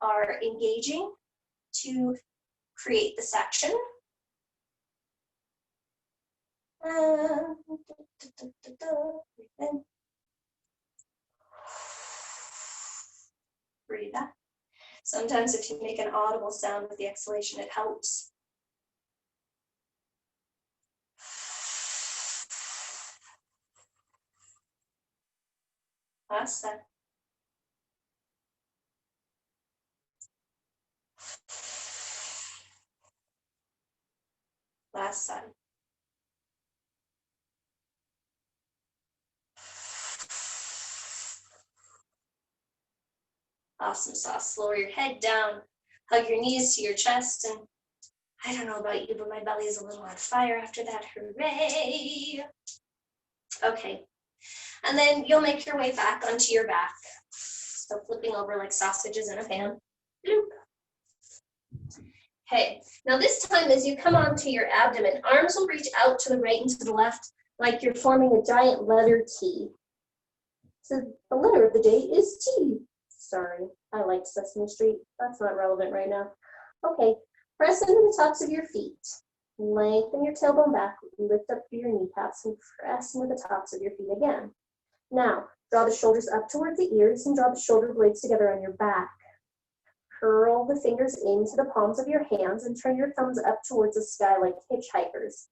are engaging to create this action. Breathe out. Sometimes if you make an audible sound with the exhalation, it helps. Last side. Last side. Awesome sauce. Lower your head down, hug your knees to your chest, and I don't know about you, but my belly is a little on fire after that. Hooray! Okay, and then you'll make your way back onto your back. So flipping over like sausages in a pan. Okay, now this time as you come onto your abdomen, arms will reach out to the right and to the left like you're forming a giant letter T. So the letter of the day is T. Sorry, I like Sesame Street. That's not relevant right now. Okay, press into the tops of your feet. Lengthen your tailbone back, lift up through your kneecaps, and press into the tops of your feet again. Now, draw the shoulders up towards the ears and draw the shoulder blades together on your back. Curl the fingers into the palms of your hands and turn your thumbs up towards the sky like hitchhikers.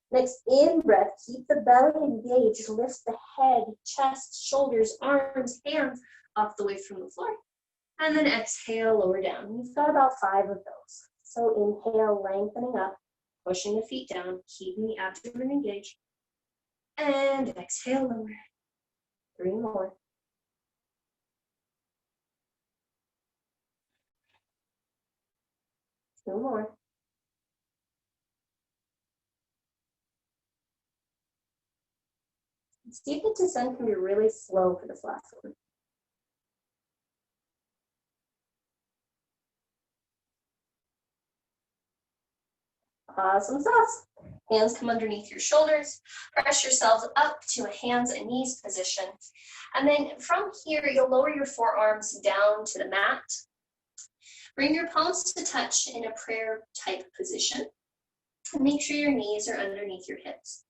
Next, in breath, keep the belly engaged. Lift the head, chest, shoulders, arms, hands off the way from the floor. And then exhale, lower down. You've got about 5 of those. So inhale, lengthening up, pushing the feet down, keeping the abdomen engaged. And exhale, lower. 3 more. 2 more. Steep the descent can be really slow for this last one. Awesome sauce. Hands come underneath your shoulders. Press yourselves up to a hands and knees position. And then from here, you'll lower your forearms down to the mat. Bring your palms to touch in a prayer type position. And make sure your knees are underneath your hips.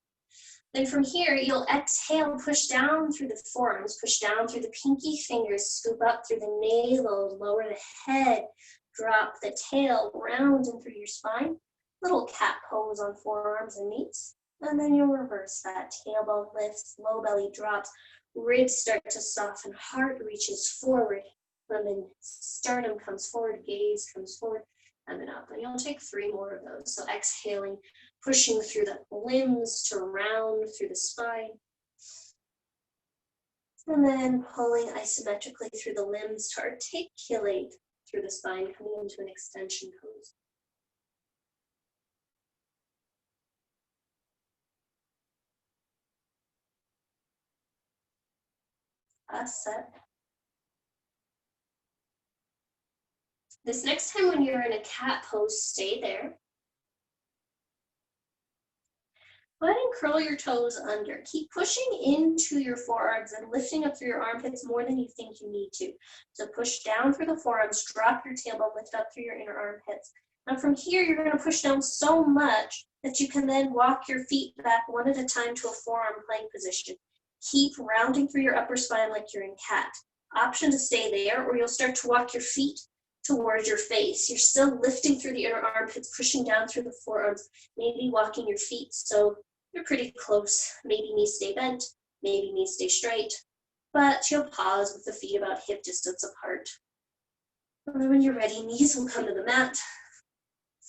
Then from here, you'll exhale, push down through the forearms, push down through the pinky fingers, scoop up through the navel, lower the head, drop the tail, round and through your spine. Little cat pose on forearms and knees. And then you'll reverse that. Tailbone lifts, low belly drops, ribs start to soften, heart reaches forward, and then sternum comes forward, gaze comes forward, and then up. And you'll take 3 more of those. So exhaling, pushing through the limbs to round through the spine. And then pulling isometrically through the limbs to articulate through the spine, coming into an extension pose. Set. This next time when you're in a cat pose, stay there. Go ahead and curl your toes under. Keep pushing into your forearms and lifting up through your armpits more than you think you need to. So push down through the forearms, drop your tailbone, lift up through your inner armpits. And from here, you're going to push down so much that you can then walk your feet back one at a time to a forearm plank position. Keep rounding through your upper spine like you're in cat. Option to stay there, or you'll start to walk your feet towards your face. You're still lifting through the inner armpits, pushing down through the forearms, maybe walking your feet so you're pretty close. Maybe knees stay bent, maybe knees stay straight, but you'll pause with the feet about hip distance apart. And then when you're ready, knees will come to the mat.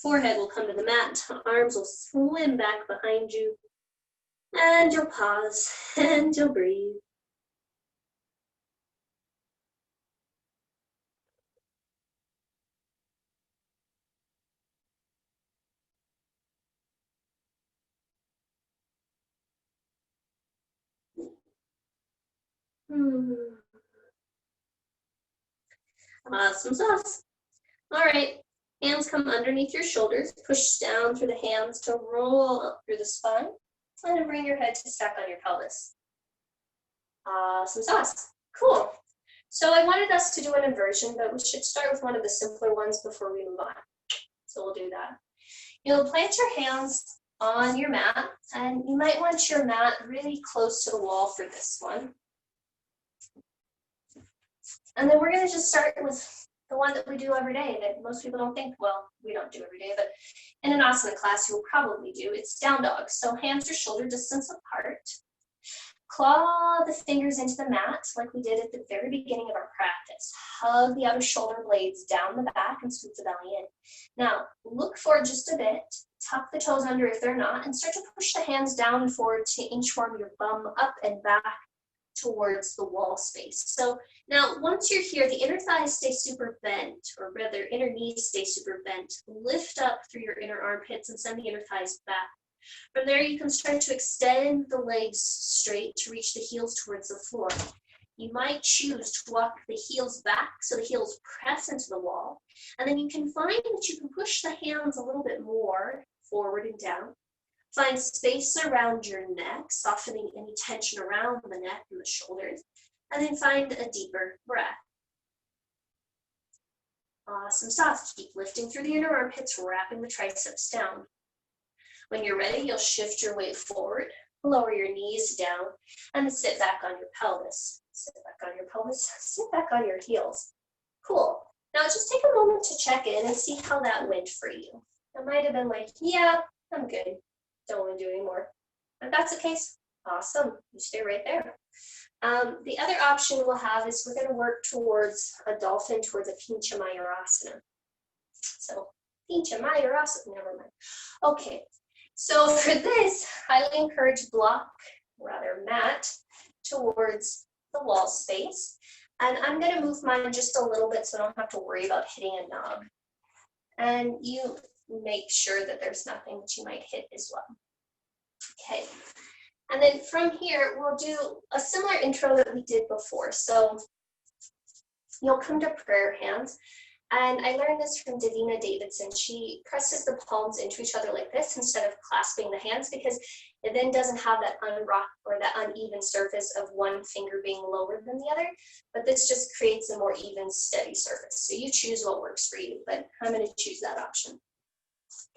Forehead will come to the mat, arms will swim back behind you, and you'll pause, and you'll breathe. Awesome sauce. All right, hands come underneath your shoulders, push down through the hands to roll up through the spine, and then bring your head to stack on your pelvis. Awesome sauce. Cool. So I wanted us to do an inversion, but we should start with one of the simpler ones before we move on. So we'll do that. You'll plant your hands on your mat, and you might want your mat really close to the wall for this one. And then we're going to just start with the one that we do every day that most people don't think, well, we don't do every day, but in an asana class you will probably do. It's down dog. So hands are shoulder distance apart. Claw the fingers into the mat like we did at the very beginning of our practice. Hug the outer shoulder blades down the back and scoop the belly in. Now, look forward just a bit. Tuck the toes under if they're not, and start to push the hands down and forward to inchworm your bum up and back towards the wall space. So now, once you're here, the inner thighs stay super bent, or rather, inner knees stay super bent. Lift up through your inner armpits and send the inner thighs back. From there, you can start to extend the legs straight to reach the heels towards the floor. You might choose to walk the heels back so the heels press into the wall. And then you can find that you can push the hands a little bit more forward and down. Find space around your neck, softening any tension around the neck and the shoulders. And then find a deeper breath. Awesome sauce. Keep lifting through the inner armpits, wrapping the triceps down. When you're ready, you'll shift your weight forward, lower your knees down, and sit back on your pelvis. Sit back on your pelvis, sit back on your heels. Cool. Now just take a moment to check in and see how that went for you. It might have been like, yeah, I'm good. Don't want to do anymore. If that's the case, awesome. You stay right there. The other option we'll have is we're going to work towards a dolphin, towards a pincha mayurasana. So pincha mayurasana, never mind. Okay. So for this, highly encourage mat towards the wall space. And I'm going to move mine just a little bit so I don't have to worry about hitting a knob. And you make sure that there's nothing that you might hit as well. Okay. And then from here, we'll do a similar intro that we did before. So you'll come to prayer hands. And I learned this from Davina Davidson. She presses the palms into each other like this instead of clasping the hands, because it then doesn't have that that uneven surface of one finger being lower than the other. But this just creates a more even, steady surface. So you choose what works for you, but I'm going to choose that option.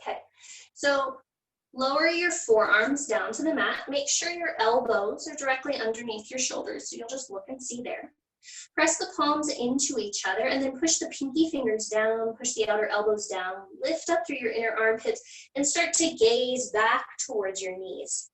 Okay, so lower your forearms down to the mat. Make sure your elbows are directly underneath your shoulders, so you'll just look and see there. Press the palms into each other and then push the pinky fingers down, push the outer elbows down, lift up through your inner armpits and start to gaze back towards your knees.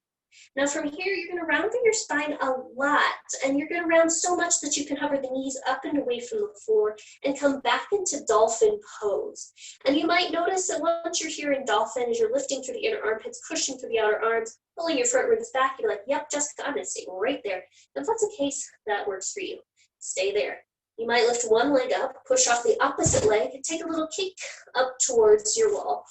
Now from here, you're going to round through your spine a lot, and you're going to round so much that you can hover the knees up and away from the floor and come back into dolphin pose. And you might notice that once you're here in dolphin, as you're lifting through the inner armpits, pushing through the outer arms, pulling your front ribs back, you're like, yep, Jessica, I'm going to stay right there. And if that's the case, that works for you. Stay there. You might lift one leg up, push off the opposite leg, and take a little kick up towards your wall.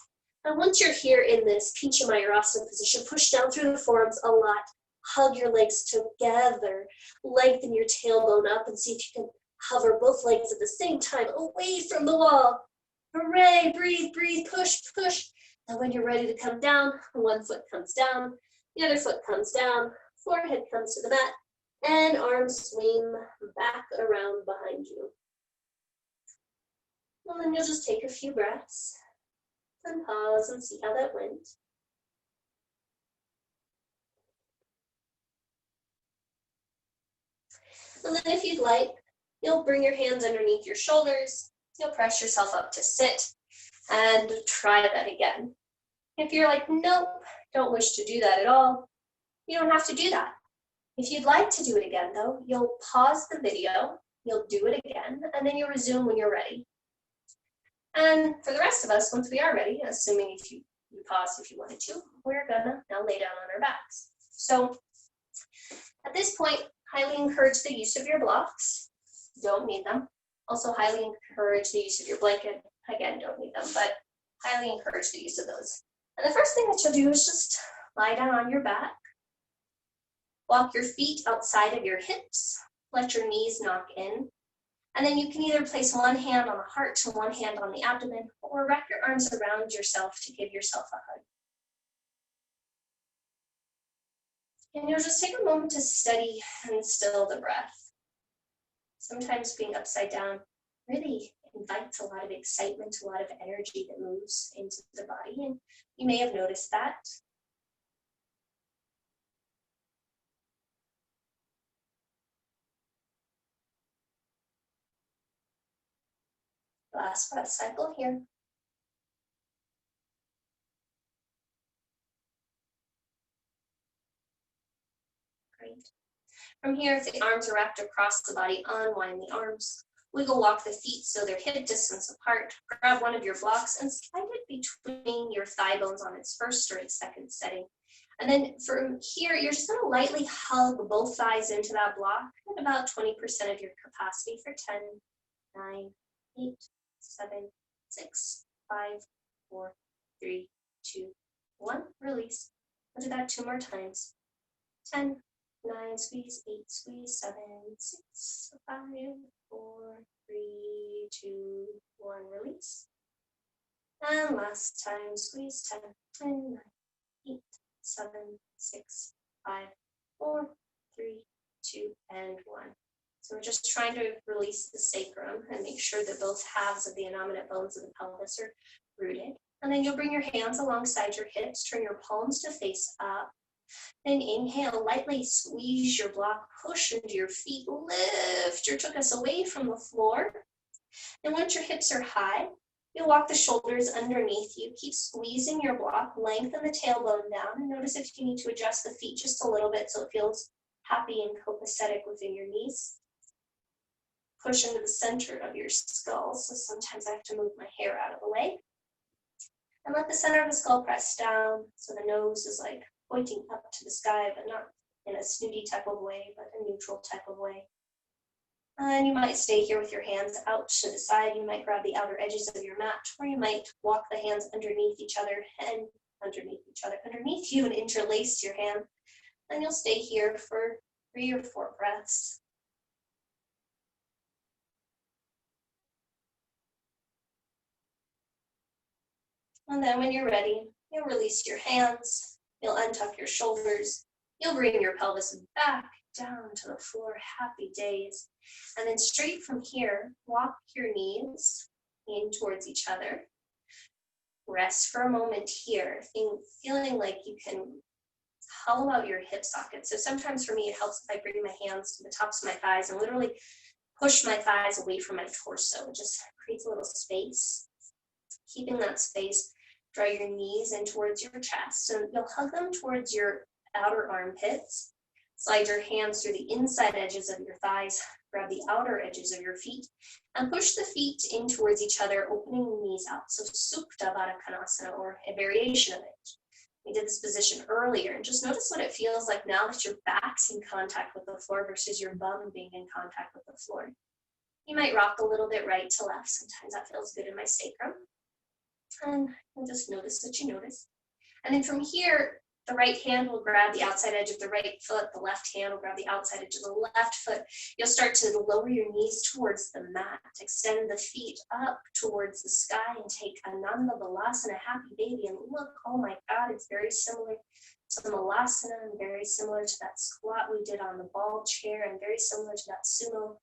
And once you're here in this pincha mayurasana position, push down through the forearms a lot. Hug your legs together. Lengthen your tailbone up and see if you can hover both legs at the same time away from the wall. Hooray, breathe, breathe, push, push. And when you're ready to come down, one foot comes down, the other foot comes down, forehead comes to the mat, and arms swing back around behind you. And then you'll just take a few breaths and pause and see how that went. And then if you'd like, you'll bring your hands underneath your shoulders, you'll press yourself up to sit, and try that again. If you're like, nope, don't wish to do that at all, you don't have to do that. If you'd like to do it again though, you'll pause the video, you'll do it again, and then you'll resume when you're ready. And for the rest of us, once we are ready, assuming if you pause if you wanted to, we're gonna now lay down on our backs. So at this point, highly encourage the use of your blocks. Don't need them. Also highly encourage the use of your blanket. Again, don't need them, but highly encourage the use of those. And the first thing that you'll do is just lie down on your back. Walk your feet outside of your hips. Let your knees knock in. And then you can either place one hand on the heart and one hand on the abdomen, or wrap your arms around yourself to give yourself a hug. And you'll just take a moment to steady and still the breath. Sometimes being upside down really invites a lot of excitement, a lot of energy that moves into the body, and you may have noticed that. Last breath cycle here. Great. From here, if the arms are wrapped across the body, unwind the arms. Wiggle walk the feet so they're hip distance apart. Grab one of your blocks and slide it between your thigh bones on its first or its second setting. And then from here, you're just gonna lightly hug both thighs into that block at about 20% of your capacity for 10, 9, 8, 7, 6, 5, 4, 3, 2, 1. Release. I'll do that 2 more times. 10, 9, squeeze, 8, squeeze, 7, 6, 5, 4, 3, 2, 1, release. And last time, squeeze, 10, 9, 8, 7, 6, 5, 4, 3, 2, and 1. So we're just trying to release the sacrum and make sure that both halves of the innominate bones of the pelvis are rooted. And then you'll bring your hands alongside your hips, turn your palms to face up. Then inhale, lightly squeeze your block, push into your feet, lift your tuchus away from the floor. And once your hips are high, you'll walk the shoulders underneath you. Keep squeezing your block, lengthen the tailbone down, and notice if you need to adjust the feet just a little bit so it feels happy and copacetic within your knees. Push into the center of your skull, so sometimes I have to move my hair out of the way. And let the center of the skull press down, so the nose is like pointing up to the sky, but not in a snooty type of way, but a neutral type of way. And you might stay here with your hands out to the side. You might grab the outer edges of your mat, or you might walk the hands underneath each other and underneath you and interlace your hand. And you'll stay here for 3 or 4 breaths. And then when you're ready, you'll release your hands, you'll untuck your shoulders, you'll bring your pelvis back down to the floor, happy days. And then straight from here, walk your knees in towards each other. Rest for a moment here, feeling like you can hollow out your hip socket. So sometimes for me, it helps if I bring my hands to the tops of my thighs and literally push my thighs away from my torso. It just creates a little space. Keeping that space, draw your knees in towards your chest, and you'll hug them towards your outer armpits. Slide your hands through the inside edges of your thighs, grab the outer edges of your feet, and push the feet in towards each other, opening the knees out. So Supta Baddha Konasana, or a variation of it. We did this position earlier, and just notice what it feels like now that your back's in contact with the floor versus your bum being in contact with the floor. You might rock a little bit right to left. Sometimes that feels good in my sacrum. And just notice what you notice. And then from here, the right hand will grab the outside edge of the right foot. The left hand will grab the outside edge of the left foot. You'll start to lower your knees towards the mat. Extend the feet up towards the sky and take Ananda Balasana, happy baby. And look, oh my God, it's very similar to the Malasana and very similar to that squat we did on the ball chair and very similar to that sumo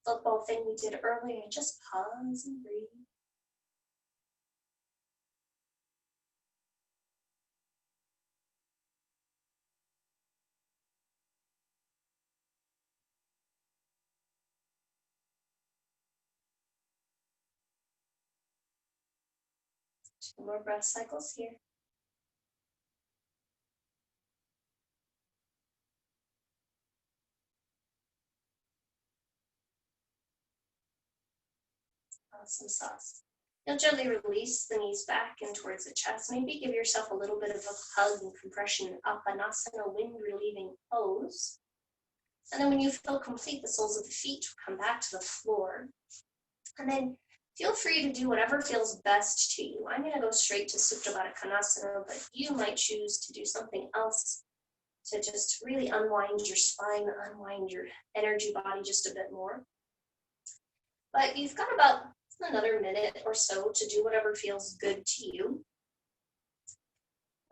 football thing we did earlier. Just pause and breathe. Two more breath cycles here. Awesome sauce. You'll gently release the knees back and towards the chest. Maybe give yourself a little bit of a hug and compression up, an asana, wind relieving pose. And then when you feel complete, the soles of the feet will come back to the floor. And then feel free to do whatever feels best to you. I'm going to go straight to Supta Baddha Konasana, but you might choose to do something else to just really unwind your spine, unwind your energy body just a bit more. But you've got about another minute or so to do whatever feels good to you.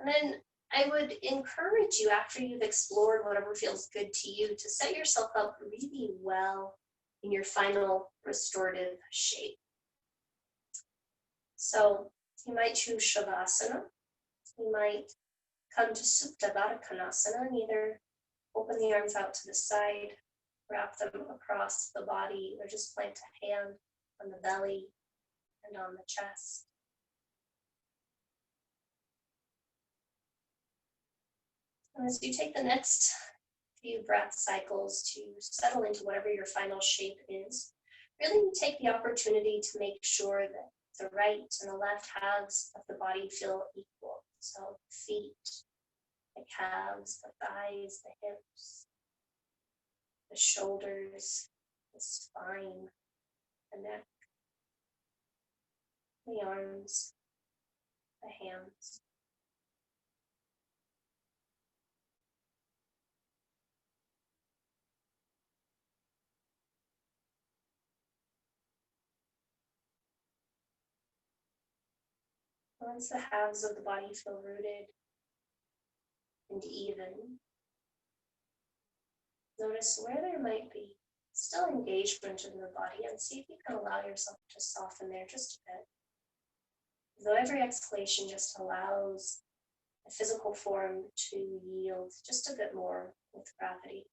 And then I would encourage you, after you've explored whatever feels good to you, to set yourself up really well in your final restorative shape. So you might choose Shavasana. You might come to Supta Baddha Konasana and either open the arms out to the side, wrap them across the body, or just plant a hand on the belly and on the chest. And as you take the next few breath cycles to settle into whatever your final shape is, really take the opportunity to make sure that the right and the left halves of the body feel equal. So feet, the calves, the thighs, the hips, the shoulders, the spine, the neck, the arms, the hands. Once the halves of the body feel rooted and even, notice where there might be still engagement in the body and see if you can allow yourself to soften there just a bit. Though every exhalation just allows the physical form to yield just a bit more with gravity.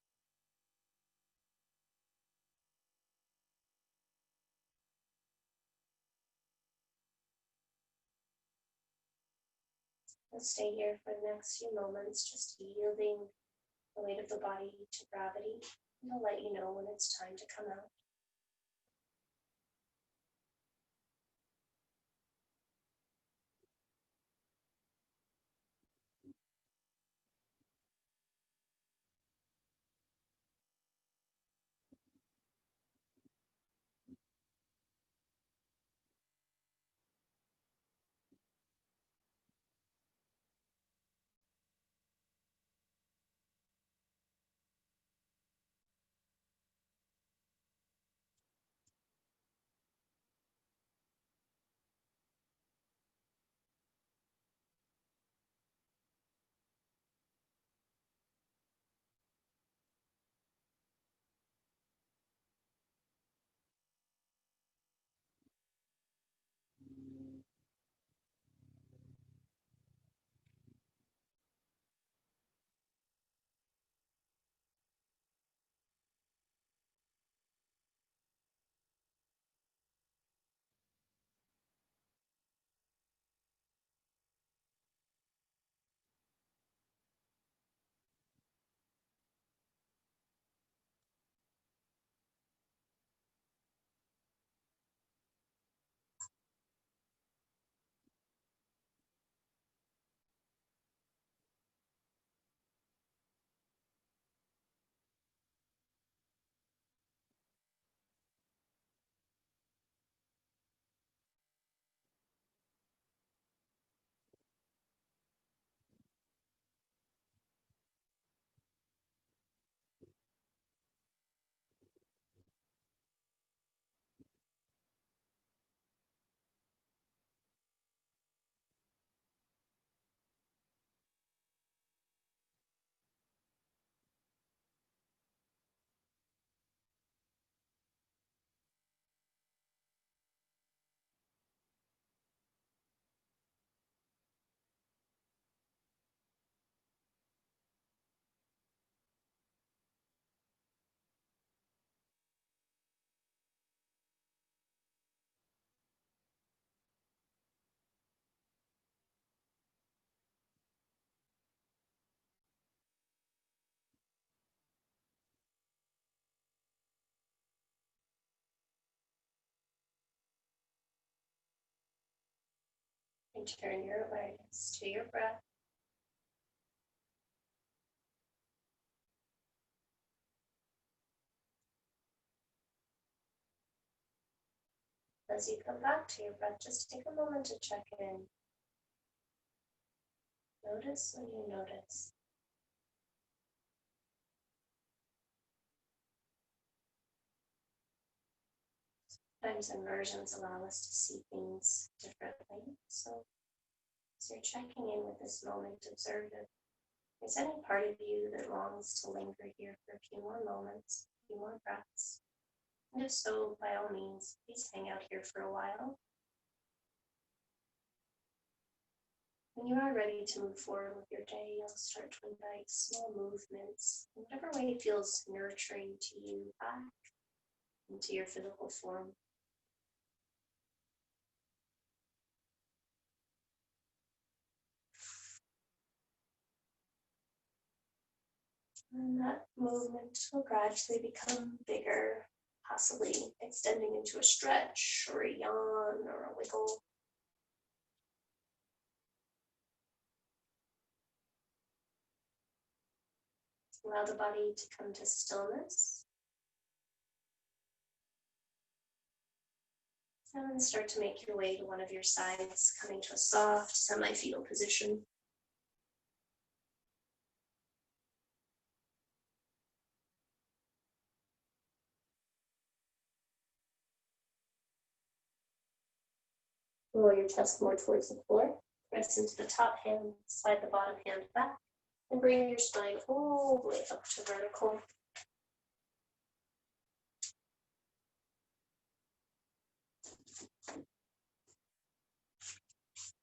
We'll stay here for the next few moments, just yielding the weight of the body to gravity, and I'll let you know when it's time to come out. Return your awareness to your breath. As you come back to your breath, just take a moment to check in. Notice when you notice. Sometimes inversions allow us to see things differently. So as you're checking in with this moment, observe if there's any part of you that longs to linger here for a few more moments, a few more breaths. And if so, by all means, please hang out here for a while. When you are ready to move forward with your day, you'll start to invite small movements, in whatever way feels nurturing to you, back into your physical form. And that movement will gradually become bigger, possibly extending into a stretch or a yawn or a wiggle. Allow the body to come to stillness. And then start to make your way to one of your sides, coming to a soft, semi-fetal position. Lower your chest more towards the floor. Press into the top hand, slide the bottom hand back, and bring your spine all the way up to vertical.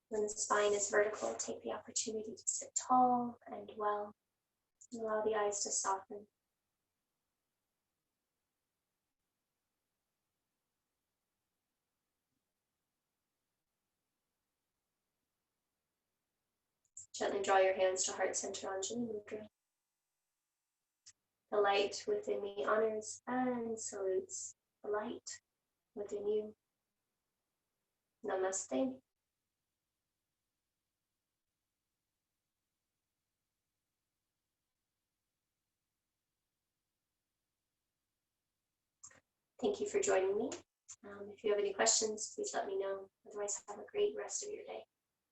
When the spine is vertical, take the opportunity to sit tall and well, and allow the eyes to soften. Gently draw your hands to heart center on Anjali Mudra. The light within me honors and salutes the light within you. Namaste. Thank you for joining me. If you have any questions, please let me know. Otherwise, have a great rest of your day.